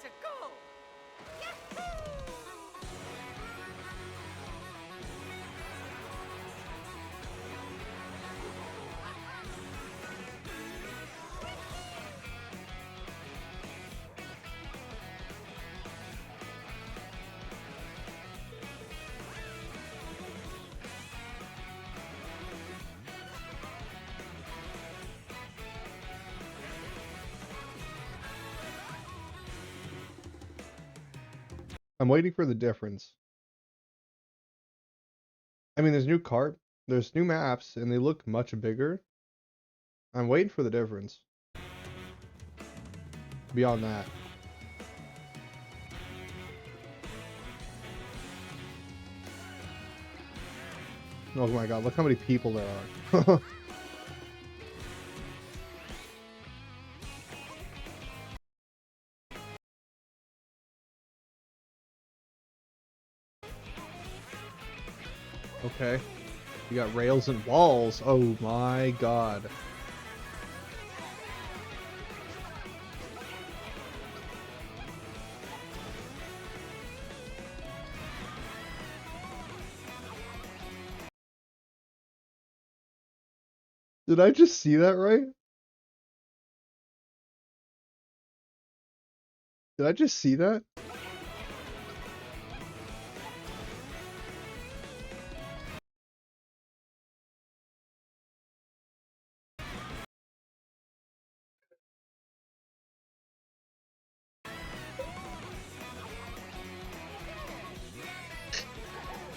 to go! I'm waiting for the difference. I mean, there's new cart, there's new maps, and they look much bigger. I'm waiting for the difference. Beyond that. Oh my god, look how many people there are. Okay. You got rails and walls. Oh my god. Did I just see that right? Did I just see that?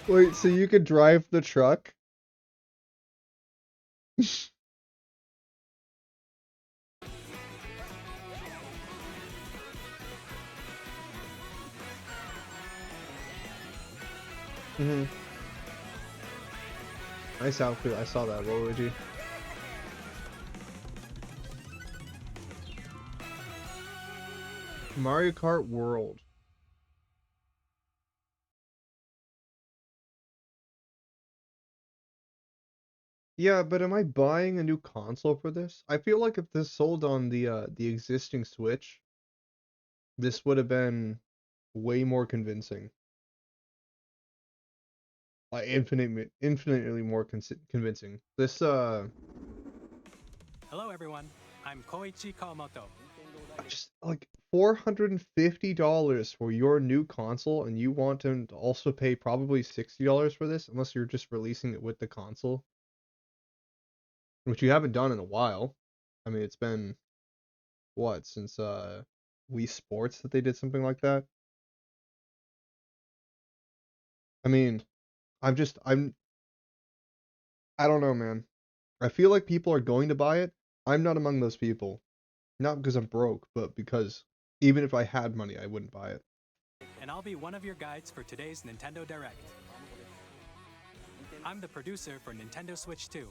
Wait, so you could drive the truck? Mm-hmm. Nice outfit. I saw that, Luigi. Mario Kart World. Yeah, but am I buying a new console for this? I feel like if this sold on the existing Switch, this would have been way more convincing. Like infinitely more convincing. This Hello everyone, I'm Koichi Kawamoto. just like $450 for your new console, and you want to also pay probably $60 for this, unless you're just releasing it with the console, which you haven't done in a while. I mean, it's been what, since Wii Sports that they did something like that. I mean, I don't know, man. I feel like people are going to buy it. I'm not among those people. Not because I'm broke, but because even if I had money, I wouldn't buy it. And I'll be one of your guides for today's Nintendo Direct. I'm the producer for Nintendo Switch 2.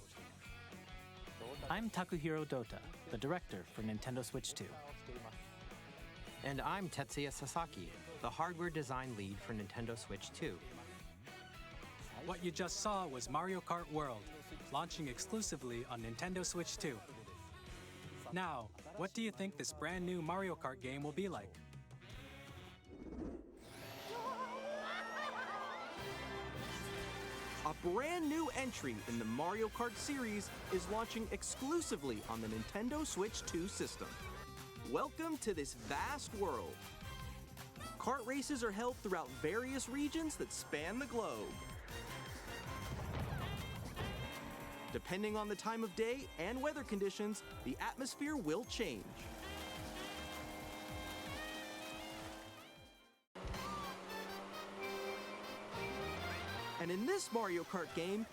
I'm Takuhiro Dota, the director for Nintendo Switch 2. And I'm Tetsuya Sasaki, the hardware design lead for Nintendo Switch 2. What you just saw was Mario Kart World, launching exclusively on Nintendo Switch 2. Now, what do you think this brand new Mario Kart game will be like? A brand new entry in the Mario Kart series is launching exclusively on the Nintendo Switch 2 system. Welcome to this vast world. Kart races are held throughout various regions that span the globe. Depending on the time of day and weather conditions, the atmosphere will change. And in this Mario Kart game,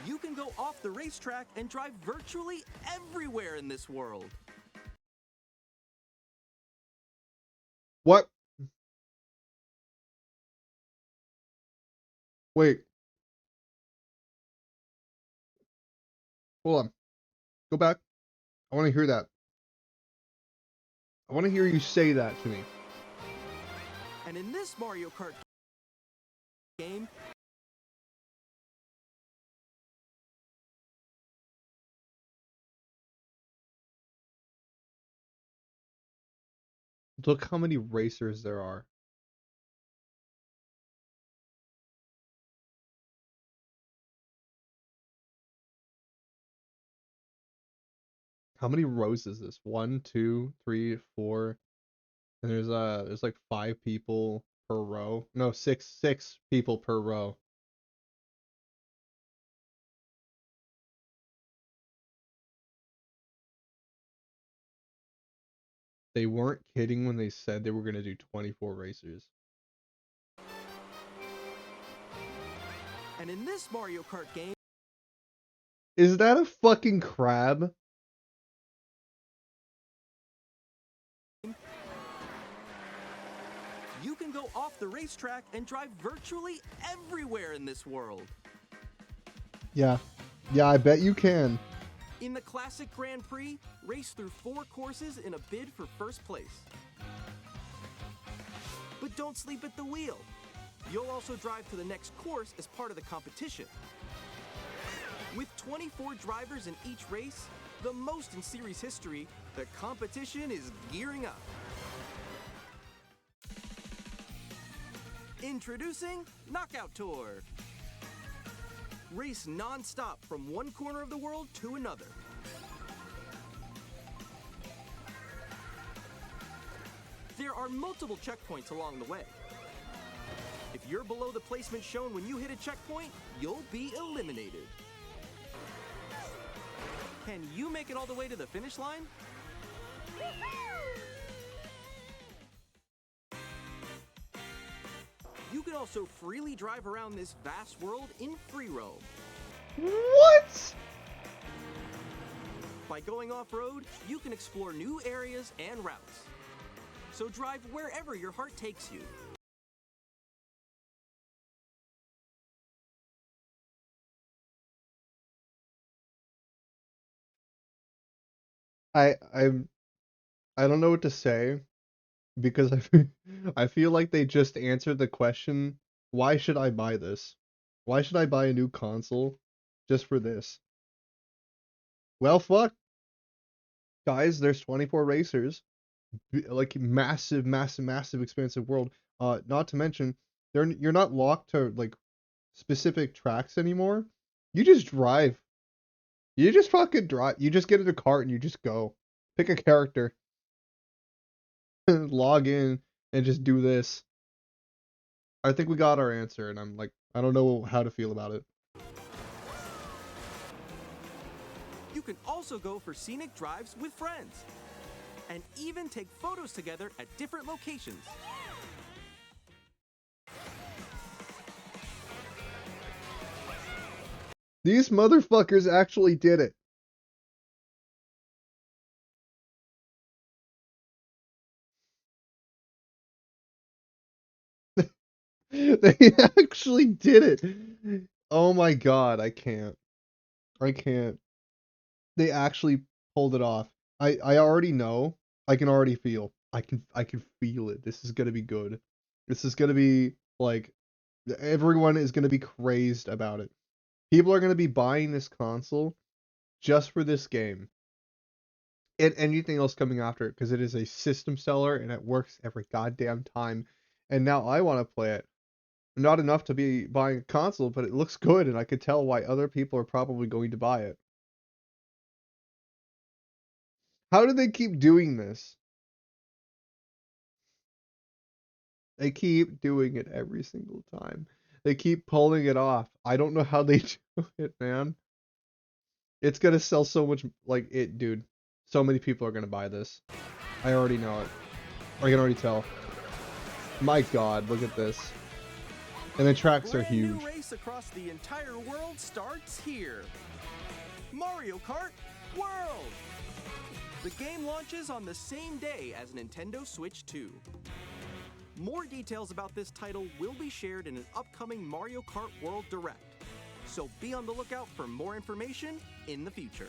you can go off the racetrack and drive virtually everywhere in this world. What? Wait. Hold on. Go back. I want to hear that. I want to hear you say that to me. And in this Mario Kart game, Look how many racers there are. How many rows is this? 1, 2, 3, 4. And there's like 5 people per row. No, six people per row. They weren't kidding when they said they were gonna do 24 racers. And in this Mario Kart game, Is that a fucking crab? you can go off the racetrack and drive virtually everywhere in this world. Yeah. Yeah, I bet you can. In the Classic Grand Prix, race through 4 courses in a bid for first place. But don't sleep at the wheel. You'll also drive to the next course as part of the competition. With 24 drivers in each race, the most in series history, the competition is gearing up. Introducing Knockout Tour. Race non-stop from one corner of the world to another. There are multiple checkpoints along the way. If you're below the placement shown when you hit a checkpoint, you'll be eliminated. Can you make it all the way to the finish line? You can also freely drive around this vast world in free roam. What? By going off-road, you can explore new areas and routes. So drive wherever your heart takes you. I'm I don't know what to say because I feel like they just answered the question, why should I buy this? Why should I buy a new console just for this? Well, fuck. Guys, there's 24 racers. Like massive, massive, massive expansive world. Not to mention you're not locked to like specific tracks anymore. You just drive. You just fucking drive. You just get in a cart and you just go. Pick a character. Log in and just do this. I think we got our answer, and I'm like, I don't know how to feel about it. You can also go for scenic drives with friends, and even take photos together at different locations. These motherfuckers actually did it. They actually did it. Oh my god, I can't. I can't. They actually pulled it off. I already know. I can already feel. I can feel it. This is gonna be good. This is gonna be like everyone is gonna be crazed about it. People are gonna be buying this console just for this game. And anything else coming after it because it is a system seller and it works every goddamn time. And now I want to play it. Not enough to be buying a console, but it looks good, and I could tell why other people are probably going to buy it. How do they keep doing this? They keep doing it every single time. They keep pulling it off. I don't know how they do it, man. It's gonna sell so much, like it, dude. So many people are gonna buy this. I already know it. I can already tell. My God, look at this. And the tracks are huge. Brand new race across the entire world starts here. Mario Kart World! The game launches on the same day as Nintendo Switch 2. More details about this title will be shared in an upcoming Mario Kart World Direct, so be on the lookout for more information in the future.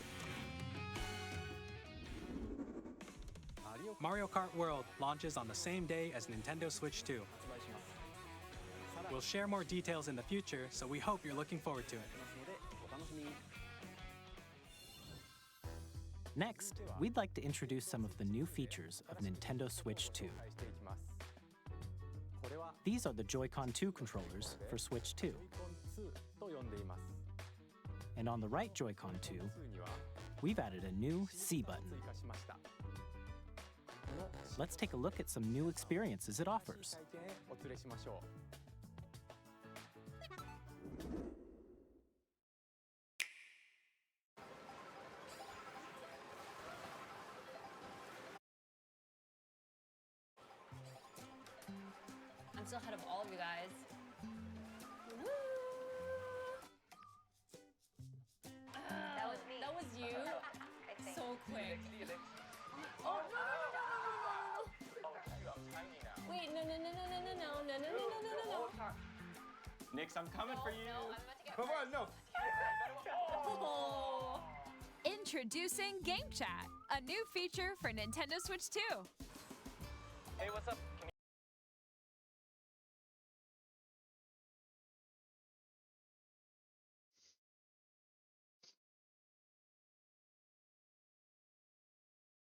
Mario Kart World launches on the same day as Nintendo Switch 2. We'll share more details in the future, so we hope you're looking forward to it. Next, we'd like to introduce some of the new features of Nintendo Switch 2. These are the Joy-Con 2 controllers for Switch 2. And on the right Joy-Con 2, we've added a new C button. Let's take a look at some new experiences it offers. I'm still ahead of all of you guys. Woo! That was me. That was you? I think. So quick. Oh, no, Wait, no. Nix, I'm coming for you. No, I'm about to get Come on, no. Oh. Introducing Game Chat, a new feature for Nintendo Switch 2. Hey, what's up?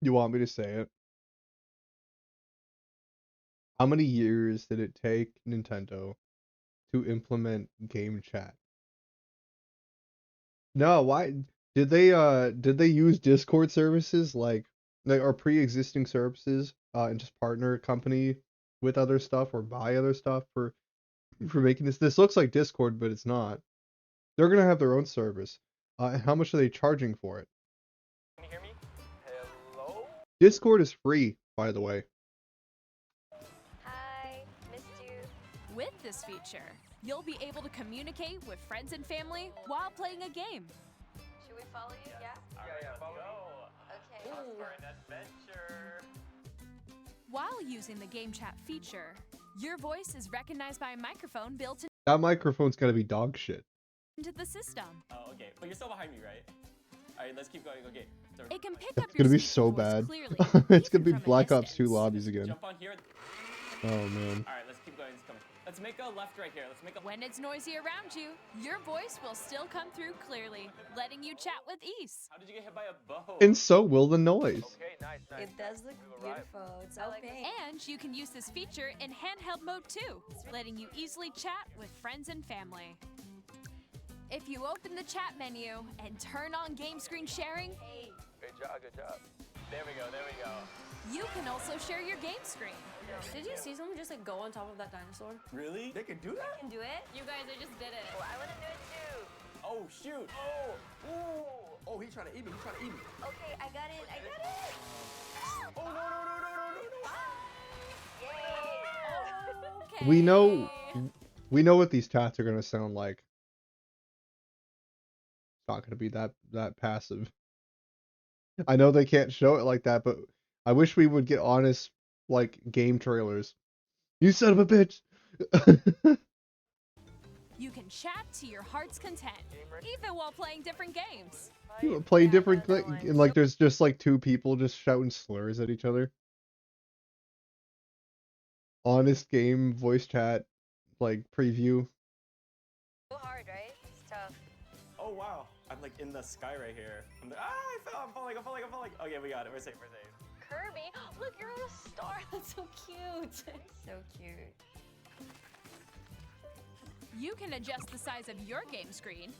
You want me to say it? How many years did it take Nintendo to implement game chat? No, why did they use Discord services like or pre-existing services and just partner a company with other stuff or buy other stuff for making this? This looks like Discord, but it's not. They're gonna have their own service. And how much are they charging for it? Can you hear me? Hello? Discord is free, by the way. Hi, missed you. With this feature, you'll be able to communicate with friends and family while playing a game. Should we follow you? Yeah? Yeah, follow me. Okay. Off for an adventure. While using the Game Chat feature, your voice is recognized by a microphone built That microphone's gotta be dog shit. into the system. Oh, okay. But you're still behind me, right? Alright, let's keep going. Okay. So It can pick up It's your gonna be speaking so voice bad. clearly, It's gonna be even from a Black Ops 2 distance. lobbies again. jump on here. Oh man. Alright, let's keep going. It's coming. Let's make a left right here. Let's make a When it's noisy around you, your voice will still come through clearly, letting you chat with ease. How did you get hit by a bow? And so will the noise. Okay, nice. It does look beautiful. It's opaque. And you can use this feature in handheld mode too, letting you easily chat with friends and family. If you open the chat menu and turn on game screen sharing, Good job, good job. There we go, there we go. you can also share your game screen. Did you see someone just like go on top of that dinosaur? Really? They can do that? Can do it? You guys, I just did it. Oh, I want to do it too. Oh, shoot. Oh, ooh. Oh, he's trying to eat me. He's trying to eat me. Okay, I got it. I got it. Oh, no, no, no, no, no, no, no. Yay. Okay. We know what these tats are gonna sound like. It's not gonna be that passive. I know they can't show it like that, but I wish we would get honest like game trailers. You son of a bitch. You can chat to your heart's content, even while playing different games. You know, playing different another one. and like there's just like two people just shouting slurs at each other. Honest game voice chat like preview. So hard, right? It's tough. Oh, wow. I'm like in the sky right here. I'm like, I fell. I'm falling. Okay, we got it. We're safe. Kirby, look, you're on a star. That's so cute. So cute. You can adjust the size of your game screen,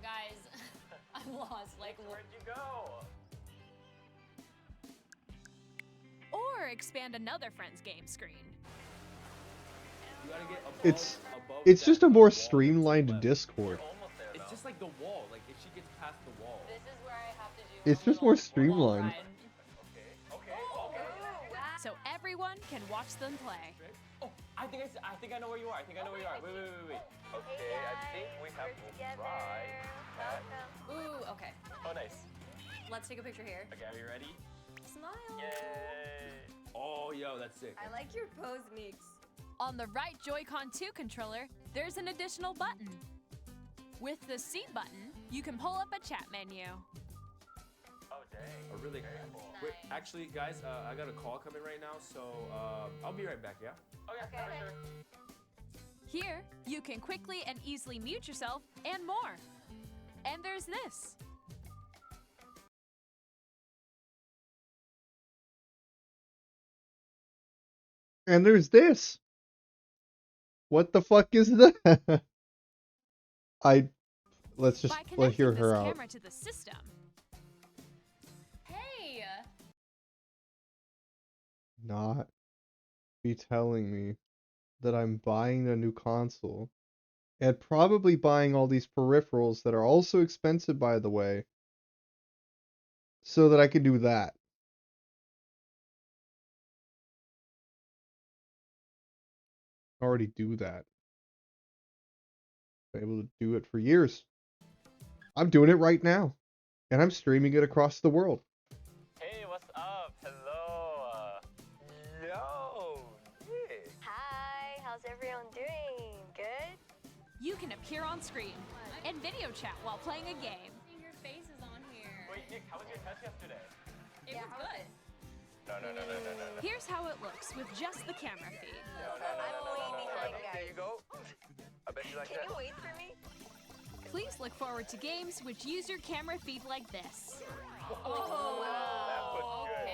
Guys, I'm lost. Like, Where'd you go? or expand another friend's game screen. You gotta get above, It's just a more wall that's streamlined left. Discord. You're almost there, it's just like the wall. Like if she gets past the wall. this is where I have to do. It's a just more little wall streamlined. ride. Okay. So everyone can watch them play. Oh, I think I know where you are. Wait. Okay, guys, we're together. Welcome. Ooh, okay. Oh, nice. Let's take a picture here. Okay, are you ready? Smile. Yay! Oh, yo, that's sick. I like your pose, Meeks. On the right Joy-Con 2 controller, there's an additional button. With the C button, you can pull up a chat menu. Oh, dang. Oh, really? Wait, actually, guys, I got a call coming right now, so I'll be right back, yeah? Okay, for sure. Here, you can quickly and easily mute yourself and more. And there's this. And there's this. What the fuck is that? Let's just By let hear connecting her this out. camera to the system, Hey! Not be telling me that I'm buying a new console and probably buying all these peripherals that are also expensive, by the way, so that I can do that. Already do that. Been able to do it for years. I'm doing it right now, and I'm streaming it across the world. Hey, what's up? Hello. Yo. Yeah. Hi. How's everyone doing? Good? you can appear on screen and video chat while playing a game. Your face is on here. Wait, Nick, how was your test yesterday? It was good. No. Here's how it looks with just the camera feed. No. There you go. I bet you like that. Can you wait for me? Please look forward to games which use your camera feed like this. Oh, that was good.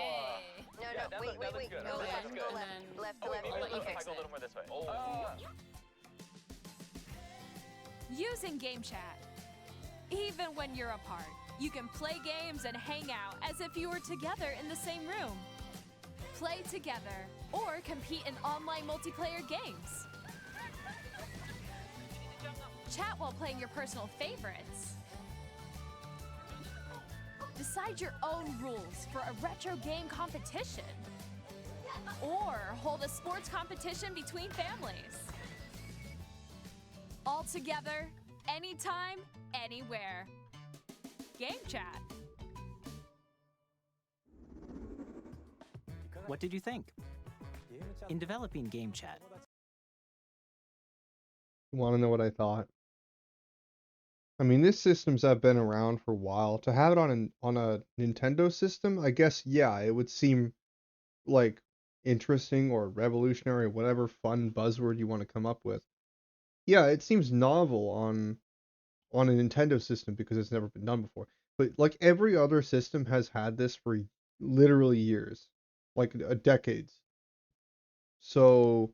Okay. No, wait. Go Go left, left. Go left. Left. I'll let you If I fix go a it. little more this way. Using Game Chat. Even when you're apart, you can play games and hang out as if you were together in the same room. Play together or compete in online multiplayer games. Chat while playing your personal favorites. Decide your own rules for a retro game competition. Or hold a sports competition between families. All together, anytime, anywhere. Game Chat. What did you think? In developing Game Chat, You want to know what I thought? I mean, these systems have been around for a while. To have it on a Nintendo system, I guess, yeah, it would seem like interesting or revolutionary or whatever fun buzzword you want to come up with. Yeah, it seems novel on a Nintendo system because it's never been done before. But like every other system has had this for literally years, like decades. So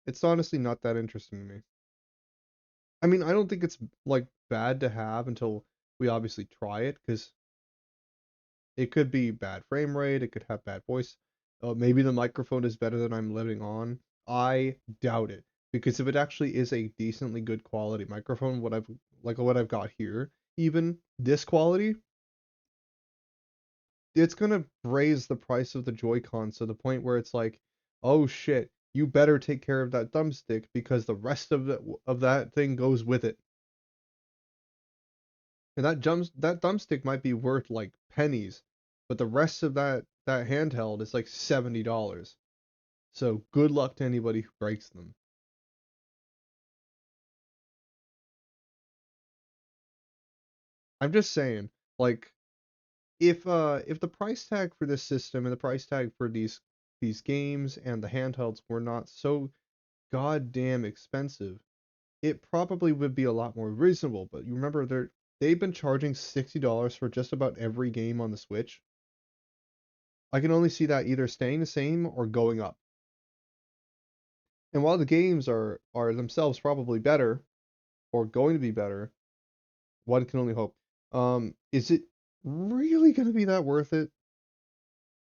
it's honestly not that interesting to me. I mean, I don't think it's like bad to have until we obviously try it, because it could be bad frame rate, it could have bad voice. Maybe the microphone is better than I'm living on. I doubt it, because if it actually is a decently good quality microphone, what I've got here, even this quality, it's gonna raise the price of the Joy-Cons to the point where it's like, oh shit, you better take care of that thumbstick because the rest of that thing goes with it. And that thumbstick might be worth like pennies, but the rest of that handheld is like $70. So good luck to anybody who breaks them. I'm just saying, like, if the price tag for this system and the price tag for these games and the handhelds were not so goddamn expensive, it probably would be a lot more reasonable. But you remember they've been charging $60 for just about every game on the Switch. I can only see that either staying the same or going up. And while the games are themselves probably better or going to be better, one can only hope. Is it really going to be that worth it?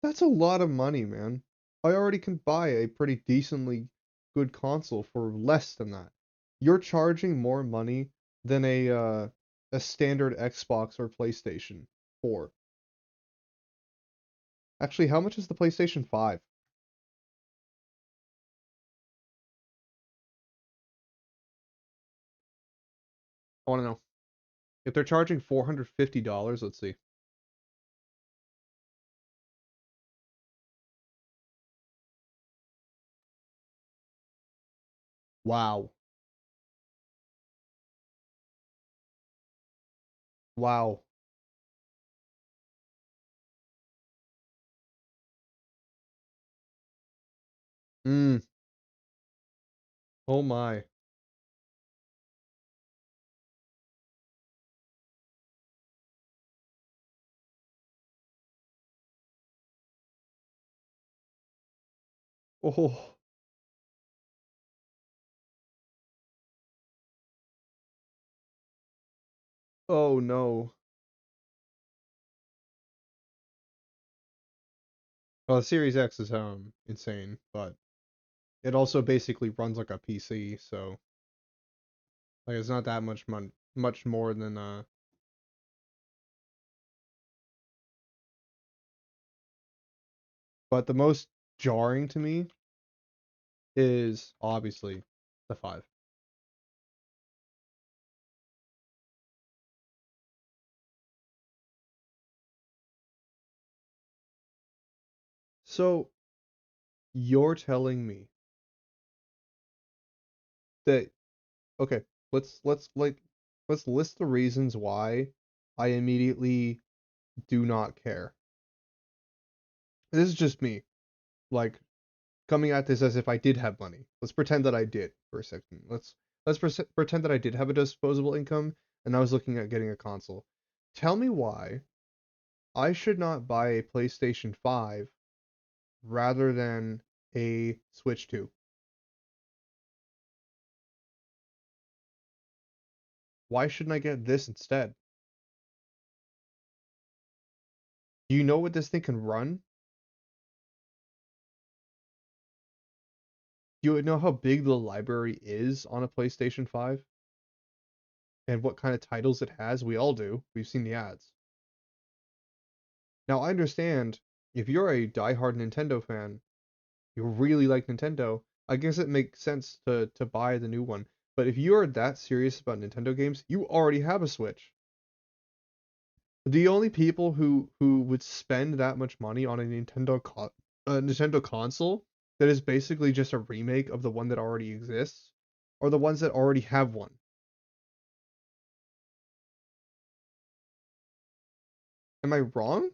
That's a lot of money, man. I already can buy a pretty decently good console for less than that. You're charging more money than a standard Xbox or PlayStation 4. Actually, how much is the PlayStation 5? I want to know. If they're charging $450, let's see. Wow. Wow. Oh my. Oh. Oh no. Well, the Series X is insane, but it also basically runs like a PC, so like it's not that much more than But the most jarring to me is obviously the 5. So you're telling me that okay, let's list the reasons why I immediately do not care. This is just me, like coming at this as if I did have money. Let's pretend that I did for a second. Let's pretend that I did have a disposable income and I was looking at getting a console. Tell me why I should not buy a PlayStation 5 rather than a Switch 2. Why shouldn't I get this instead? Do you know what this thing can run? Do you know how big the library is on a PlayStation 5? And what kind of titles it has? We all do. We've seen the ads. Now, I understand if you're a diehard Nintendo fan, you really like Nintendo, I guess it makes sense to buy the new one. But if you are that serious about Nintendo games, you already have a Switch. The only people who would spend that much money on a Nintendo console that is basically just a remake of the one that already exists are the ones that already have one. Am I wrong?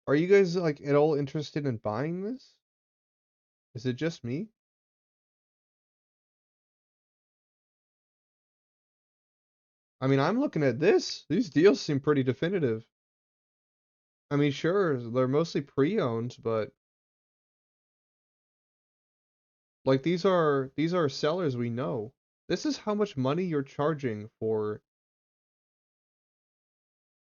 Are you guys like at all interested in buying this? Is it just me? I mean, I'm looking at this. These deals seem pretty definitive. I mean, sure, they're mostly pre-owned, but like these are sellers we know. This is how much money you're charging for.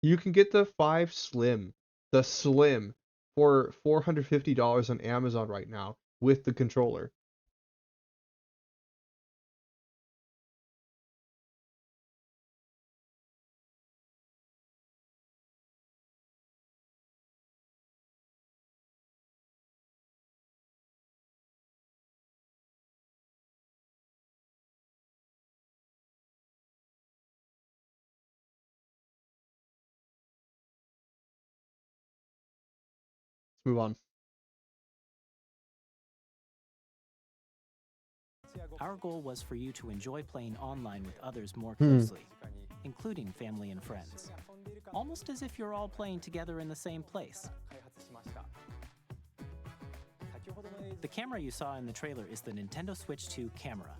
You can get the 5 Slim, the Slim, for $450 on Amazon right now with the controller. Let's move on. Our goal was for you to enjoy playing online with others more closely, including family and friends. Almost as if you're all playing together in the same place. The camera you saw in the trailer is the Nintendo Switch 2 camera,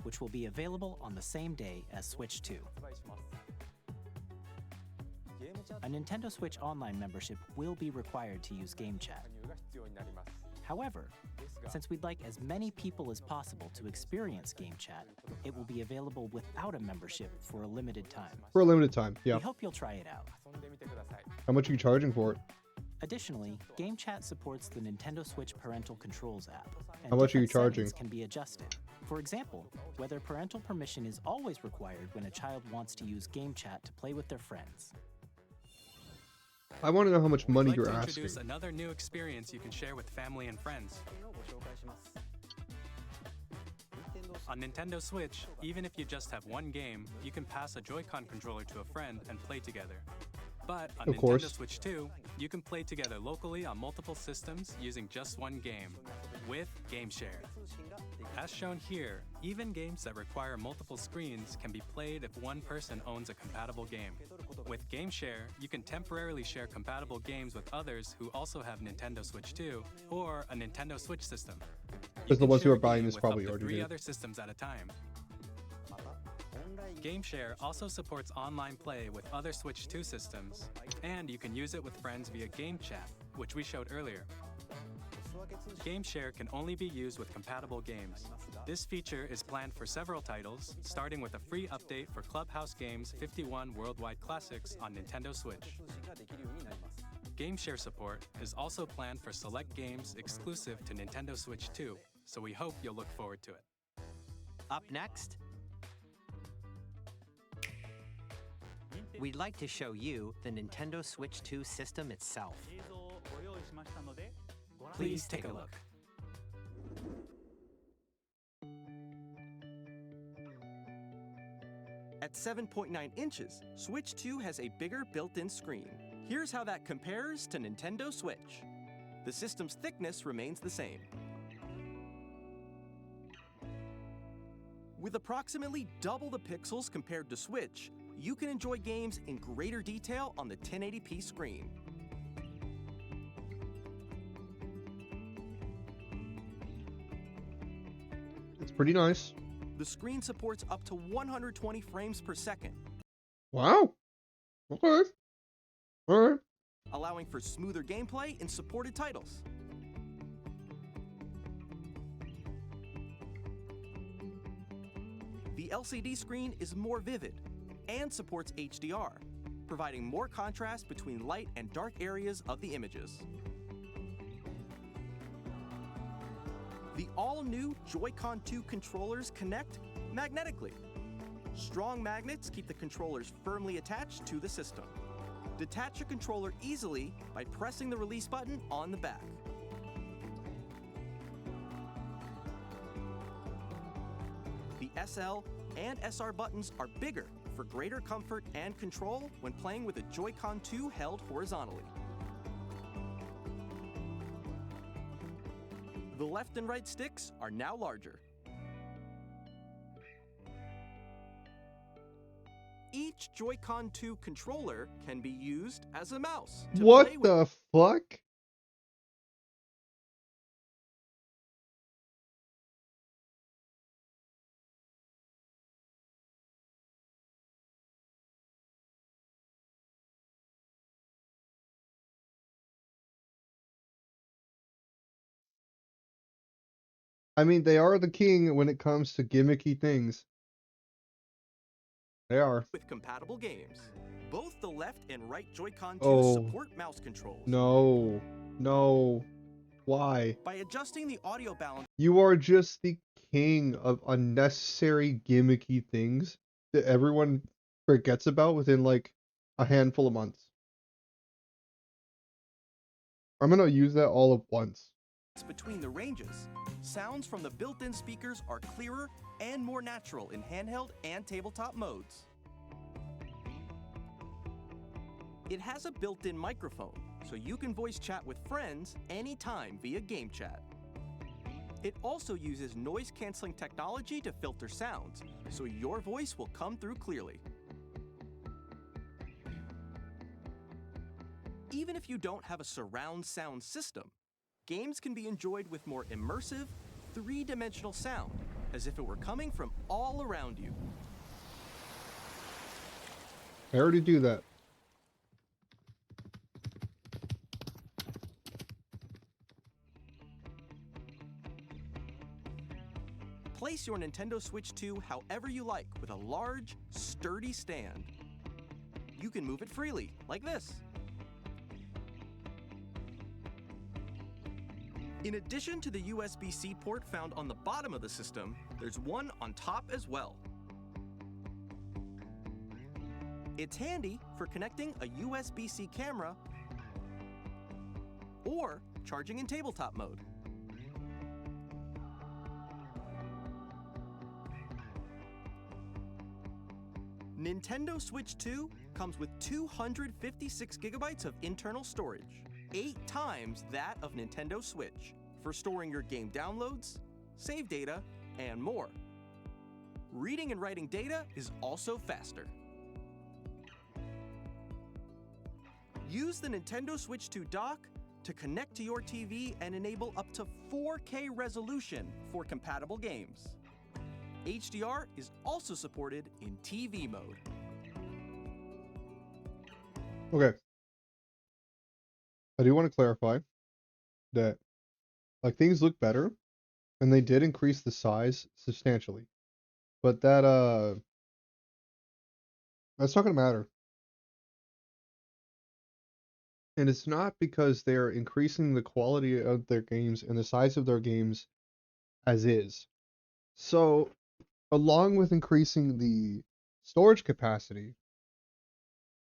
which will be available on the same day as Switch 2. A Nintendo Switch Online membership will be required to use Game Chat. However, since we'd like as many people as possible to experience Game Chat, it will be available without a membership for a limited time. For a limited time, yeah. We hope you'll try it out. How much are you charging for it? Additionally, Game Chat supports the Nintendo Switch Parental Controls app. And how much are you different charging? settings can be adjusted. For example, whether parental permission is always required when a child wants to use Game Chat to play with their friends. I want to know how much money I'd like you're to asking. introduce another new experience you can share with family and friends. On Nintendo Switch, even if you just have one game, you can pass a Joy-Con controller to a friend and play together. But on Of Nintendo course. Switch 2, you can play together locally on multiple systems using just one game, with GameShare. As shown here, even games that require multiple screens can be played if one person owns a compatible game. With GameShare, you can temporarily share compatible games with others who also have Nintendo Switch 2 or a Nintendo Switch system. You Because the can ones who share are a buying game this with probably up to already 3 did. other systems at a time. GameShare also supports online play with other Switch 2 systems, and you can use it with friends via Game Chat, which we showed earlier. GameShare can only be used with compatible games. This feature is planned for several titles, starting with a free update for Clubhouse Games 51 Worldwide Classics on Nintendo Switch. GameShare support is also planned for select games exclusive to Nintendo Switch 2, so we hope you'll look forward to it. Up next, we'd like to show you the Nintendo Switch 2 system itself. Please take a look. At 7.9 inches, Switch 2 has a bigger built-in screen. Here's how that compares to Nintendo Switch. The system's thickness remains the same. With approximately double the pixels compared to Switch, you can enjoy games in greater detail on the 1080p screen. It's pretty nice. The screen supports up to 120 frames per second. Wow. Okay. Alright. Allowing for smoother gameplay in supported titles. The LCD screen is more vivid and supports HDR, providing more contrast between light and dark areas of the images. The all-new Joy-Con 2 controllers connect magnetically. Strong magnets keep the controllers firmly attached to the system. Detach a controller easily by pressing the release button on the back. The SL and SR buttons are bigger for greater comfort and control when playing with a Joy-Con 2 held horizontally. The left and right sticks are now larger. Each Joy-Con 2 controller can be used as a mouse to What play with. the fuck? I mean, they are the king when it comes to gimmicky things. They are. With compatible games. Both the left and right Joy-Con 2 Oh. support mouse controls. No. No. Why? By adjusting the audio balance You are just the king of unnecessary gimmicky things that everyone forgets about within like a handful of months. I'm gonna use that all at once. between the ranges, sounds from the built-in speakers are clearer and more natural in handheld and tabletop modes. It has a built-in microphone, so you can voice chat with friends anytime via Game Chat. It also uses noise-canceling technology to filter sounds, so your voice will come through clearly. Even if you don't have a surround sound system, games can be enjoyed with more immersive, three-dimensional sound, as if it were coming from all around you. I already do that. Place your Nintendo Switch 2 however you like with a large, sturdy stand. You can move it freely, like this. In addition to the USB-C port found on the bottom of the system, there's one on top as well. It's handy for connecting a USB-C camera or charging in tabletop mode. Nintendo Switch 2 comes with 256 gigabytes of internal storage, 8 times that of Nintendo Switch, for storing your game downloads, save data, and more. Reading and writing data is also faster. Use the Nintendo Switch 2 dock to connect to your TV and enable up to 4K resolution for compatible games. HDR is also supported in TV mode. Okay. I do want to clarify that like things look better and they did increase the size substantially. But that's not gonna matter. And it's not because they're increasing the quality of their games and the size of their games as is. So, along with increasing the storage capacity,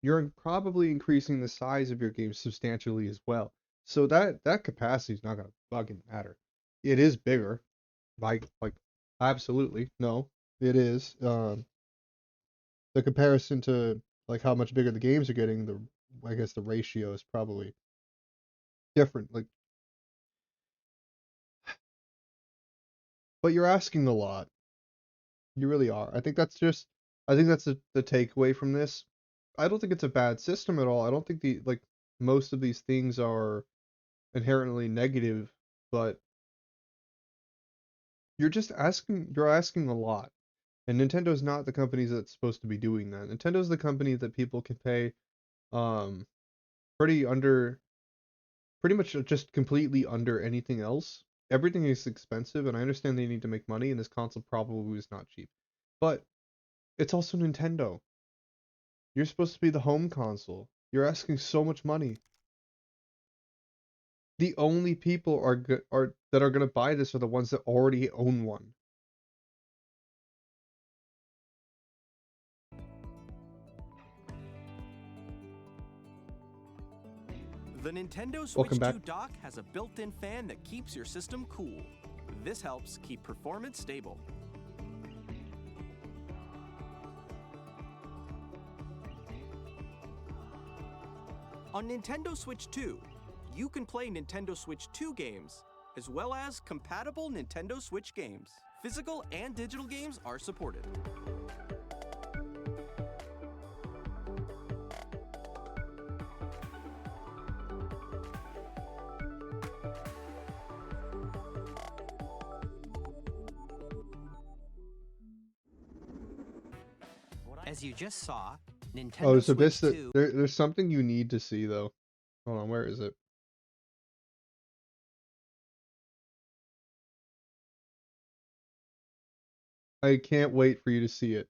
you're probably increasing the size of your game substantially as well. So that capacity is not gonna fucking matter. It is bigger, like absolutely no, it is. The comparison to like how much bigger the games are getting, I guess the ratio is probably different. Like, but you're asking a lot. You really are. I think that's the takeaway from this. I don't think it's a bad system at all. I don't think most of these things are inherently negative, but you're asking a lot. And Nintendo's not the company that's supposed to be doing that. Nintendo's the company that people can pay um pretty much just completely under anything else. Everything is expensive, and I understand they need to make money, and this console probably is not cheap. But it's also Nintendo. You're supposed to be the home console. You're asking so much money. The only people that are gonna buy this are the ones that already own one. The Nintendo Switch Welcome 2 back. dock has a built-in fan that keeps your system cool. This helps keep performance stable. On Nintendo Switch 2, you can play Nintendo Switch 2 games, as well as compatible Nintendo Switch games. Physical and digital games are supported. As you just saw, Nintendo Oh, so Switch Vista, 2 there's something you need to see though. Hold on, where is it? I can't wait for you to see it.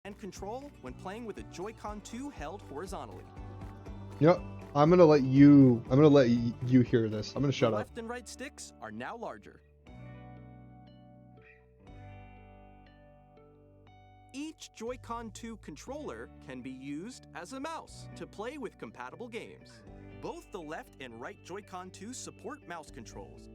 And control when playing with a Joy-Con 2 held horizontally. Yep. I'm gonna let you hear this. I'm gonna shut The up. left and right sticks are now larger. Each Joy-Con 2 controller can be used as a mouse to play with compatible games. Both the left and right Joy-Con 2 support mouse controls.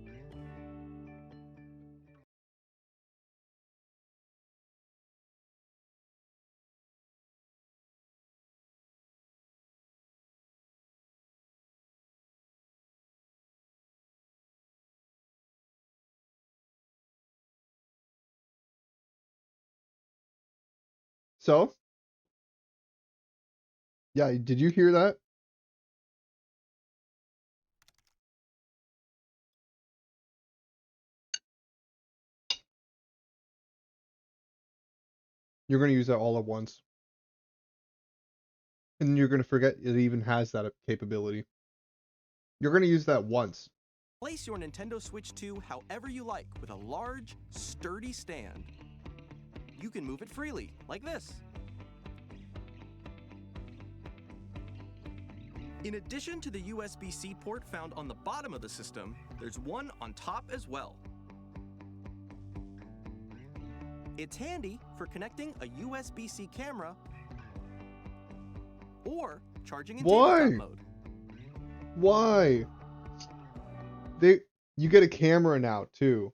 So? Yeah, did you hear that? You're gonna use that all at once. And then you're gonna forget it even has that capability. You're gonna use that once. Place your Nintendo Switch 2 however you like with a large, sturdy stand. You can move it freely, like this. In addition to the USB-C port found on the bottom of the system, there's one on top as well. It's handy for connecting a USB-C camera or charging in tabletop mode. Why? You get a camera now too.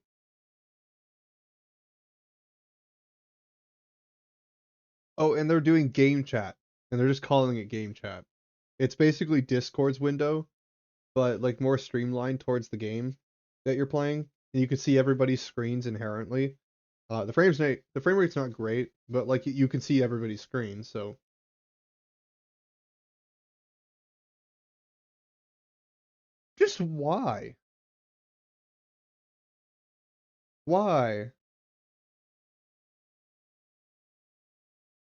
Oh, and they're doing game chat, and they're just calling it game chat. It's basically Discord's window, but like more streamlined towards the game that you're playing, and you can see everybody's screens inherently. The frame rate's not great, but like you can see everybody's screen, so. Just why? Why?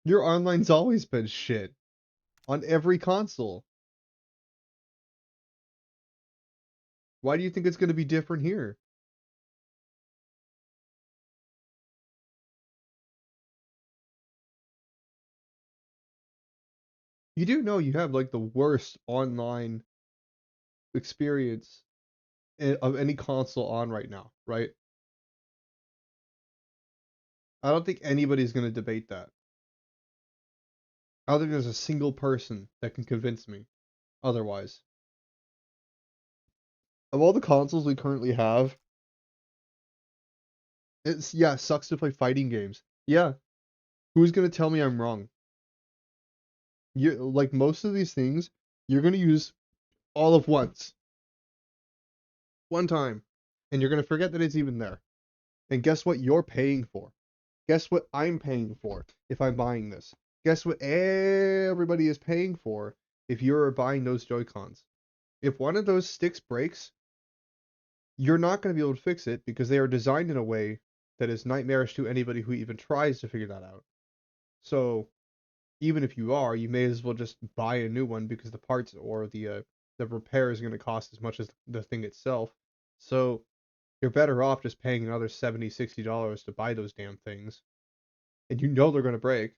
Your online's always been shit. On every console. Why do you think it's going to be different here? You do know you have like the worst online experience of any console on right now, right? I don't think anybody's going to debate that. I don't think there's a single person that can convince me otherwise. Of all the consoles we currently have, it sucks to play fighting games. Yeah. Who's going to tell me I'm wrong? Like most of these things, you're going to use all of once. One time. And you're going to forget that it's even there. And guess what you're paying for? Guess what I'm paying for if I'm buying this? Guess what everybody is paying for if you're buying those Joy-Cons? If one of those sticks breaks, you're not going to be able to fix it because they are designed in a way that is nightmarish to anybody who even tries to figure that out. So, even if you are, you may as well just buy a new one because the parts or the repair is going to cost as much as the thing itself. So, you're better off just paying another $70, $60 to buy those damn things. And you know they're going to break.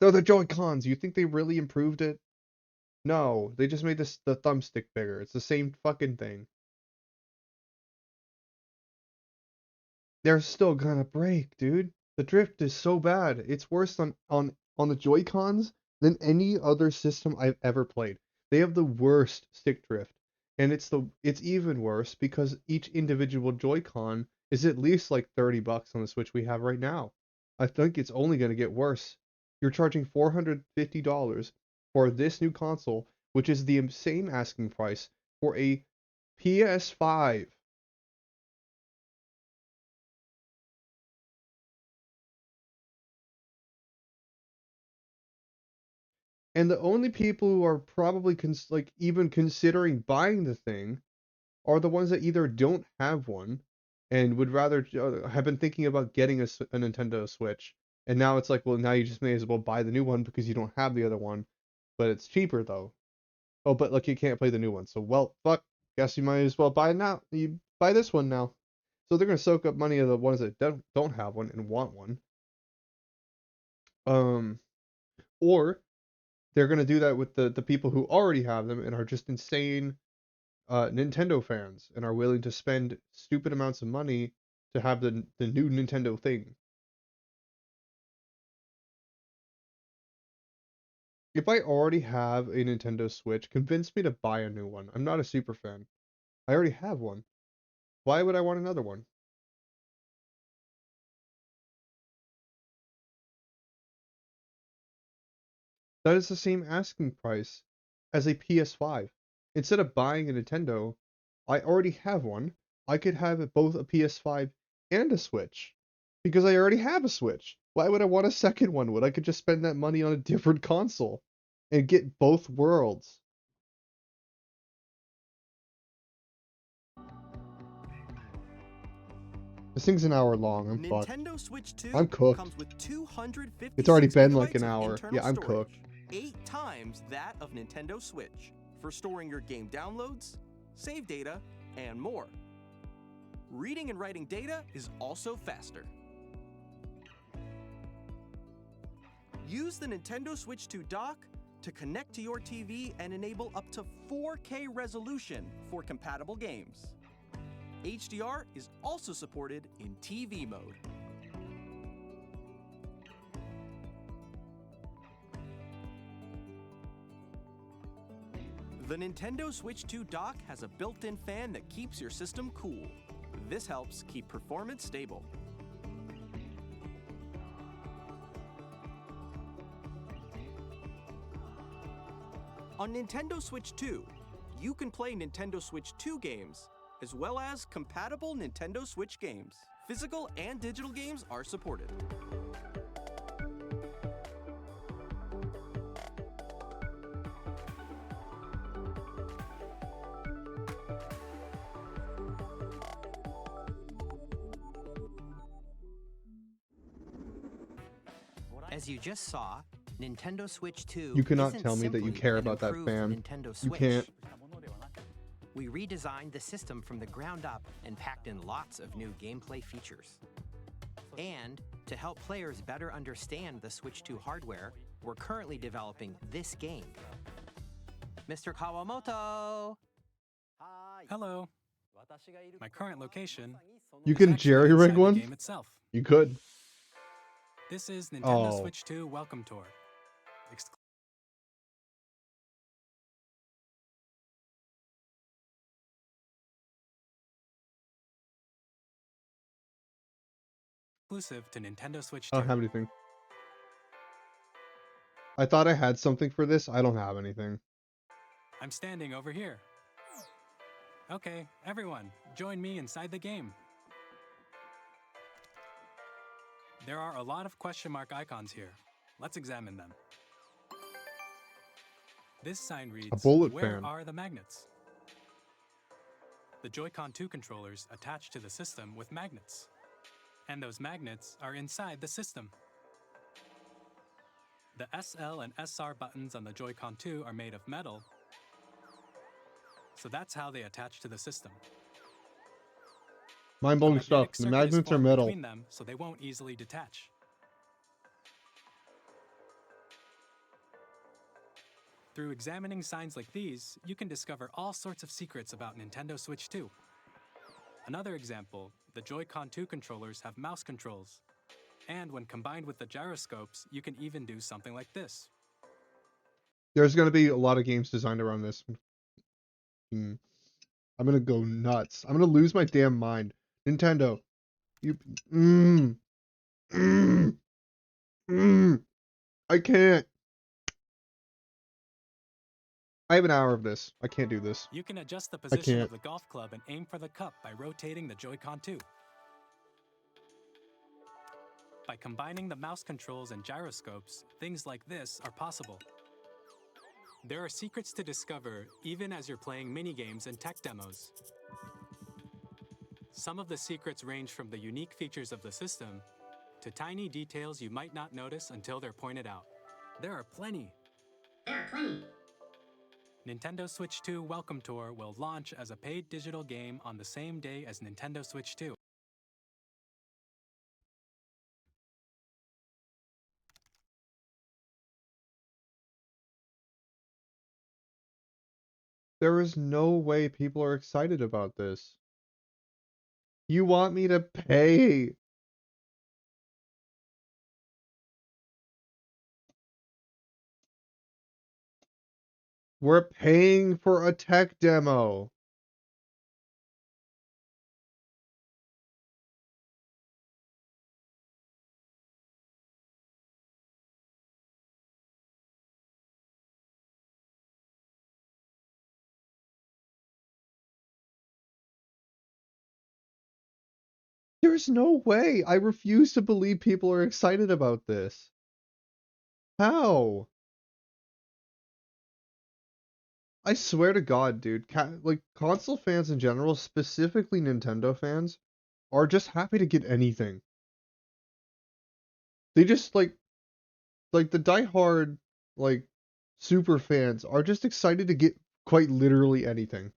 They're the Joy-Cons. You think they really improved it? No, they just made the thumbstick bigger. It's the same fucking thing. They're still gonna break, dude. The drift is so bad. It's worse on the Joy-Cons than any other system I've ever played. They have the worst stick drift. And it's even worse because each individual Joy-Con is at least like $30 on the Switch we have right now. I think it's only going to get worse. You're charging $450 for this new console, which is the same asking price for a PS5. And the only people who are probably even considering buying the thing are the ones that either don't have one and would rather have been thinking about getting a Nintendo Switch. And now it's like, well, now you just may as well buy the new one because you don't have the other one, but it's cheaper though. Oh, but look, you can't play the new one. So, well, fuck. Guess you might as well buy it now. You buy this one now. So they're gonna soak up money of the ones that don't have one and want one. Or they're gonna do that with the people who already have them and are just insane Nintendo fans and are willing to spend stupid amounts of money to have the new Nintendo thing. If I already have a Nintendo Switch, convince me to buy a new one. I'm not a super fan. I already have one. Why would I want another one? That is the same asking price as a PS5. Instead of buying a Nintendo, I already have one. I could have both a PS5 and a Switch. Because I already have a Switch. Why would I want a second one when I could just spend that money on a different console and get both worlds? This thing's an hour long. I'm fucked. Nintendo Switch 2 I'm cooked. comes with 256 It's already been like an gigabytes of hour. internal Yeah, I'm storage, cooked. 8 times that of Nintendo Switch, for storing your game downloads, save data, and more. Reading and writing data is also faster. Use the Nintendo Switch 2 dock to connect to your TV and enable up to 4K resolution for compatible games. HDR is also supported in TV mode. The Nintendo Switch 2 dock has a built-in fan that keeps your system cool. This helps keep performance stable. On Nintendo Switch 2, you can play Nintendo Switch 2 games, as well as compatible Nintendo Switch games. Physical and digital games are supported. As you just saw, Nintendo Switch 2 You cannot isn't tell me that you simply care an about that, improved fam. Nintendo You Switch. can't. We redesigned the system from the ground up and packed in lots of new gameplay features. And to help players better understand the Switch 2 hardware, we're currently developing this game. Mr. Kawamoto! Hello. My current location You is can actually jerry-rig inside the one? game itself. You could. This is Nintendo Oh. Switch 2 Welcome Tour. Exclusive to Nintendo Switch 2. I don't have anything. I thought I had something for this. I don't have anything. I'm standing over here. Okay, everyone, join me inside the game. There are a lot of question mark icons here. Let's examine them. This sign reads, bullet where fan. are the magnets? The Joy-Con 2 controllers attach to the system with magnets. And those magnets are inside the system. The SL and SR buttons on the Joy-Con 2 are made of metal, so that's how they attach to the system. Mind-blowing A stuff. magnetic The circuit is magnets are formed metal. between them, so they won't easily detach. Through examining signs like these, you can discover all sorts of secrets about Nintendo Switch 2. Another example, the Joy-Con 2 controllers have mouse controls. And when combined with the gyroscopes, you can even do something like this. There's going to be a lot of games designed around this. I'm going to go nuts. I'm going to lose my damn mind. Nintendo. You... I can't. I have an hour of this. I can't do this. You can adjust the position can't. of the golf club and aim for the cup by rotating the Joy-Con 2. By combining the mouse controls and gyroscopes, things like this are possible. There are secrets to discover even as you're playing minigames and tech demos. Some of the secrets range from the unique features of the system to tiny details you might not notice until they're pointed out. There are plenty. Nintendo Switch 2 Welcome Tour will launch as a paid digital game on the same day as Nintendo Switch 2. There is no way people are excited about this. You want me to pay? We're paying for a tech demo. There's no way. I refuse to believe people are excited about this. How? I swear to God, dude. Like, console fans in general, specifically Nintendo fans, are just happy to get anything. They just, like the diehard, like, super fans are just excited to get quite literally anything.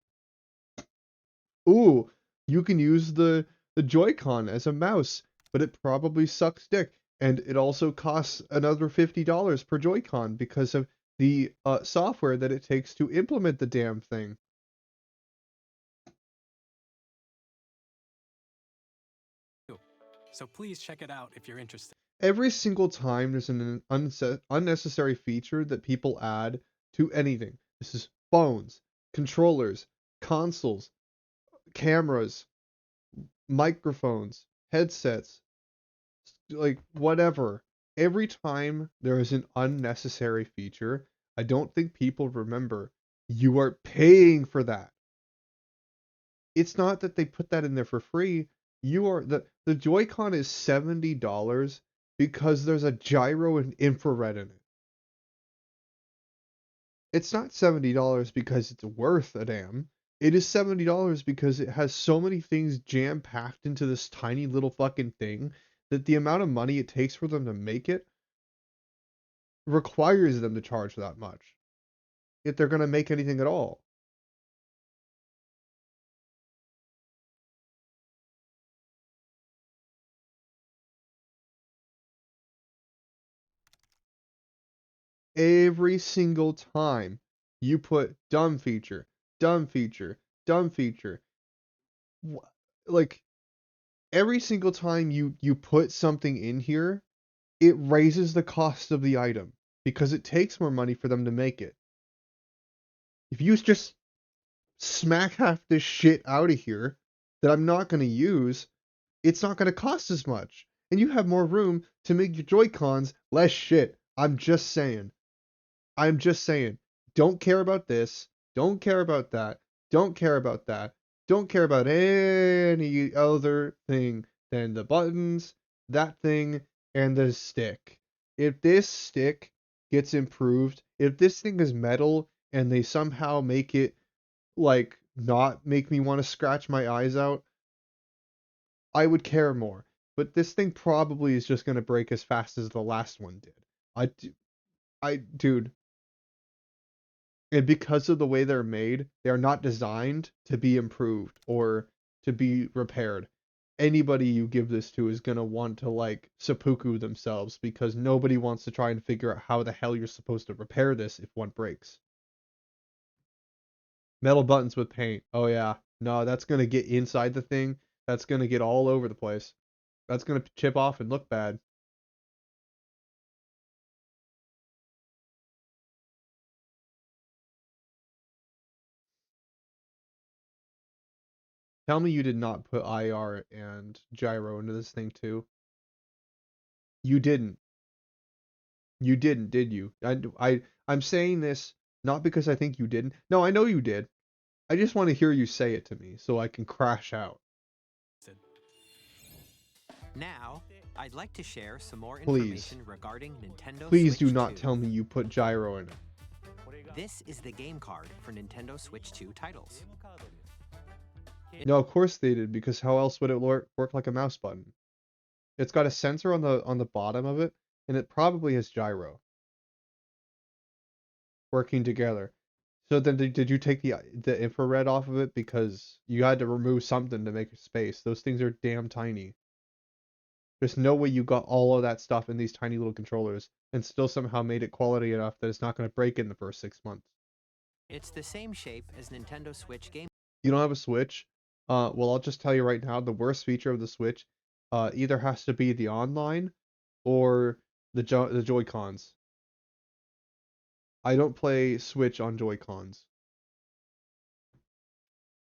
Ooh, you can use the Joy-Con as a mouse, but it probably sucks dick. And it also costs another $50 per Joy-Con because of the software that it takes to implement the damn thing. So please check it out if you're interested. Every single time there's an unnecessary feature that people add to anything. This is phones, controllers, consoles, cameras, microphones, headsets, like whatever. Every time there is an unnecessary feature, I don't think people remember you are paying for that. It's not that they put that in there for free. You are the Joy-Con is $70 because there's a gyro and infrared in it. It's not $70 because it's worth a damn. It is $70 because it has so many things jam-packed into this tiny little fucking thing that the amount of money it takes for them to make it requires them to charge that much if they're going to make anything at all. Every single time you put dumb feature, dumb feature, dumb feature, like every single time you put something in here, it raises the cost of the item because it takes more money for them to make it. If you just smack half this shit out of here that I'm not going to use, it's not going to cost as much. And you have more room to make your Joy-Cons less shit. I'm just saying. Don't care about this. Don't care about that. Don't care about that. Don't care about any other thing than the buttons, that thing, and the stick. If this stick gets improved, if this thing is metal and they somehow make it like not make me want to scratch my eyes out, I would care more. But this thing probably is just going to break as fast as the last one did. Dude. And because of the way they're made, they are not designed to be improved or to be repaired. Anybody you give this to is going to want to, like, seppuku themselves because nobody wants to try and figure out how the hell you're supposed to repair this if one breaks. Metal buttons with paint. Oh, yeah. No, that's going to get inside the thing. That's going to get all over the place. That's going to chip off and look bad. Tell me you did not put IR and gyro into this thing too. You didn't. You didn't, did you? I'm saying this not because I think you didn't. No, I know you did. I just want to hear you say it to me so I can crash out. Now, I'd like to share some more Please. information regarding Nintendo Please Switch do not 2. tell me you put gyro in it. This is the game card for Nintendo Switch 2 titles. No, of course they did, because how else would it work like a mouse button? It's got a sensor on the bottom of it, and it probably has gyro working together. So then did you take the infrared off of it because you had to remove something to make space? Those things are damn tiny. There's no way you got all of that stuff in these tiny little controllers and still somehow made it quality enough that it's not going to break in the first 6 months. It's the same shape as Nintendo Switch game. You don't have a Switch? Well, I'll just tell you right now, the worst feature of the Switch either has to be the online or the Joy-Cons. I don't play Switch on Joy-Cons.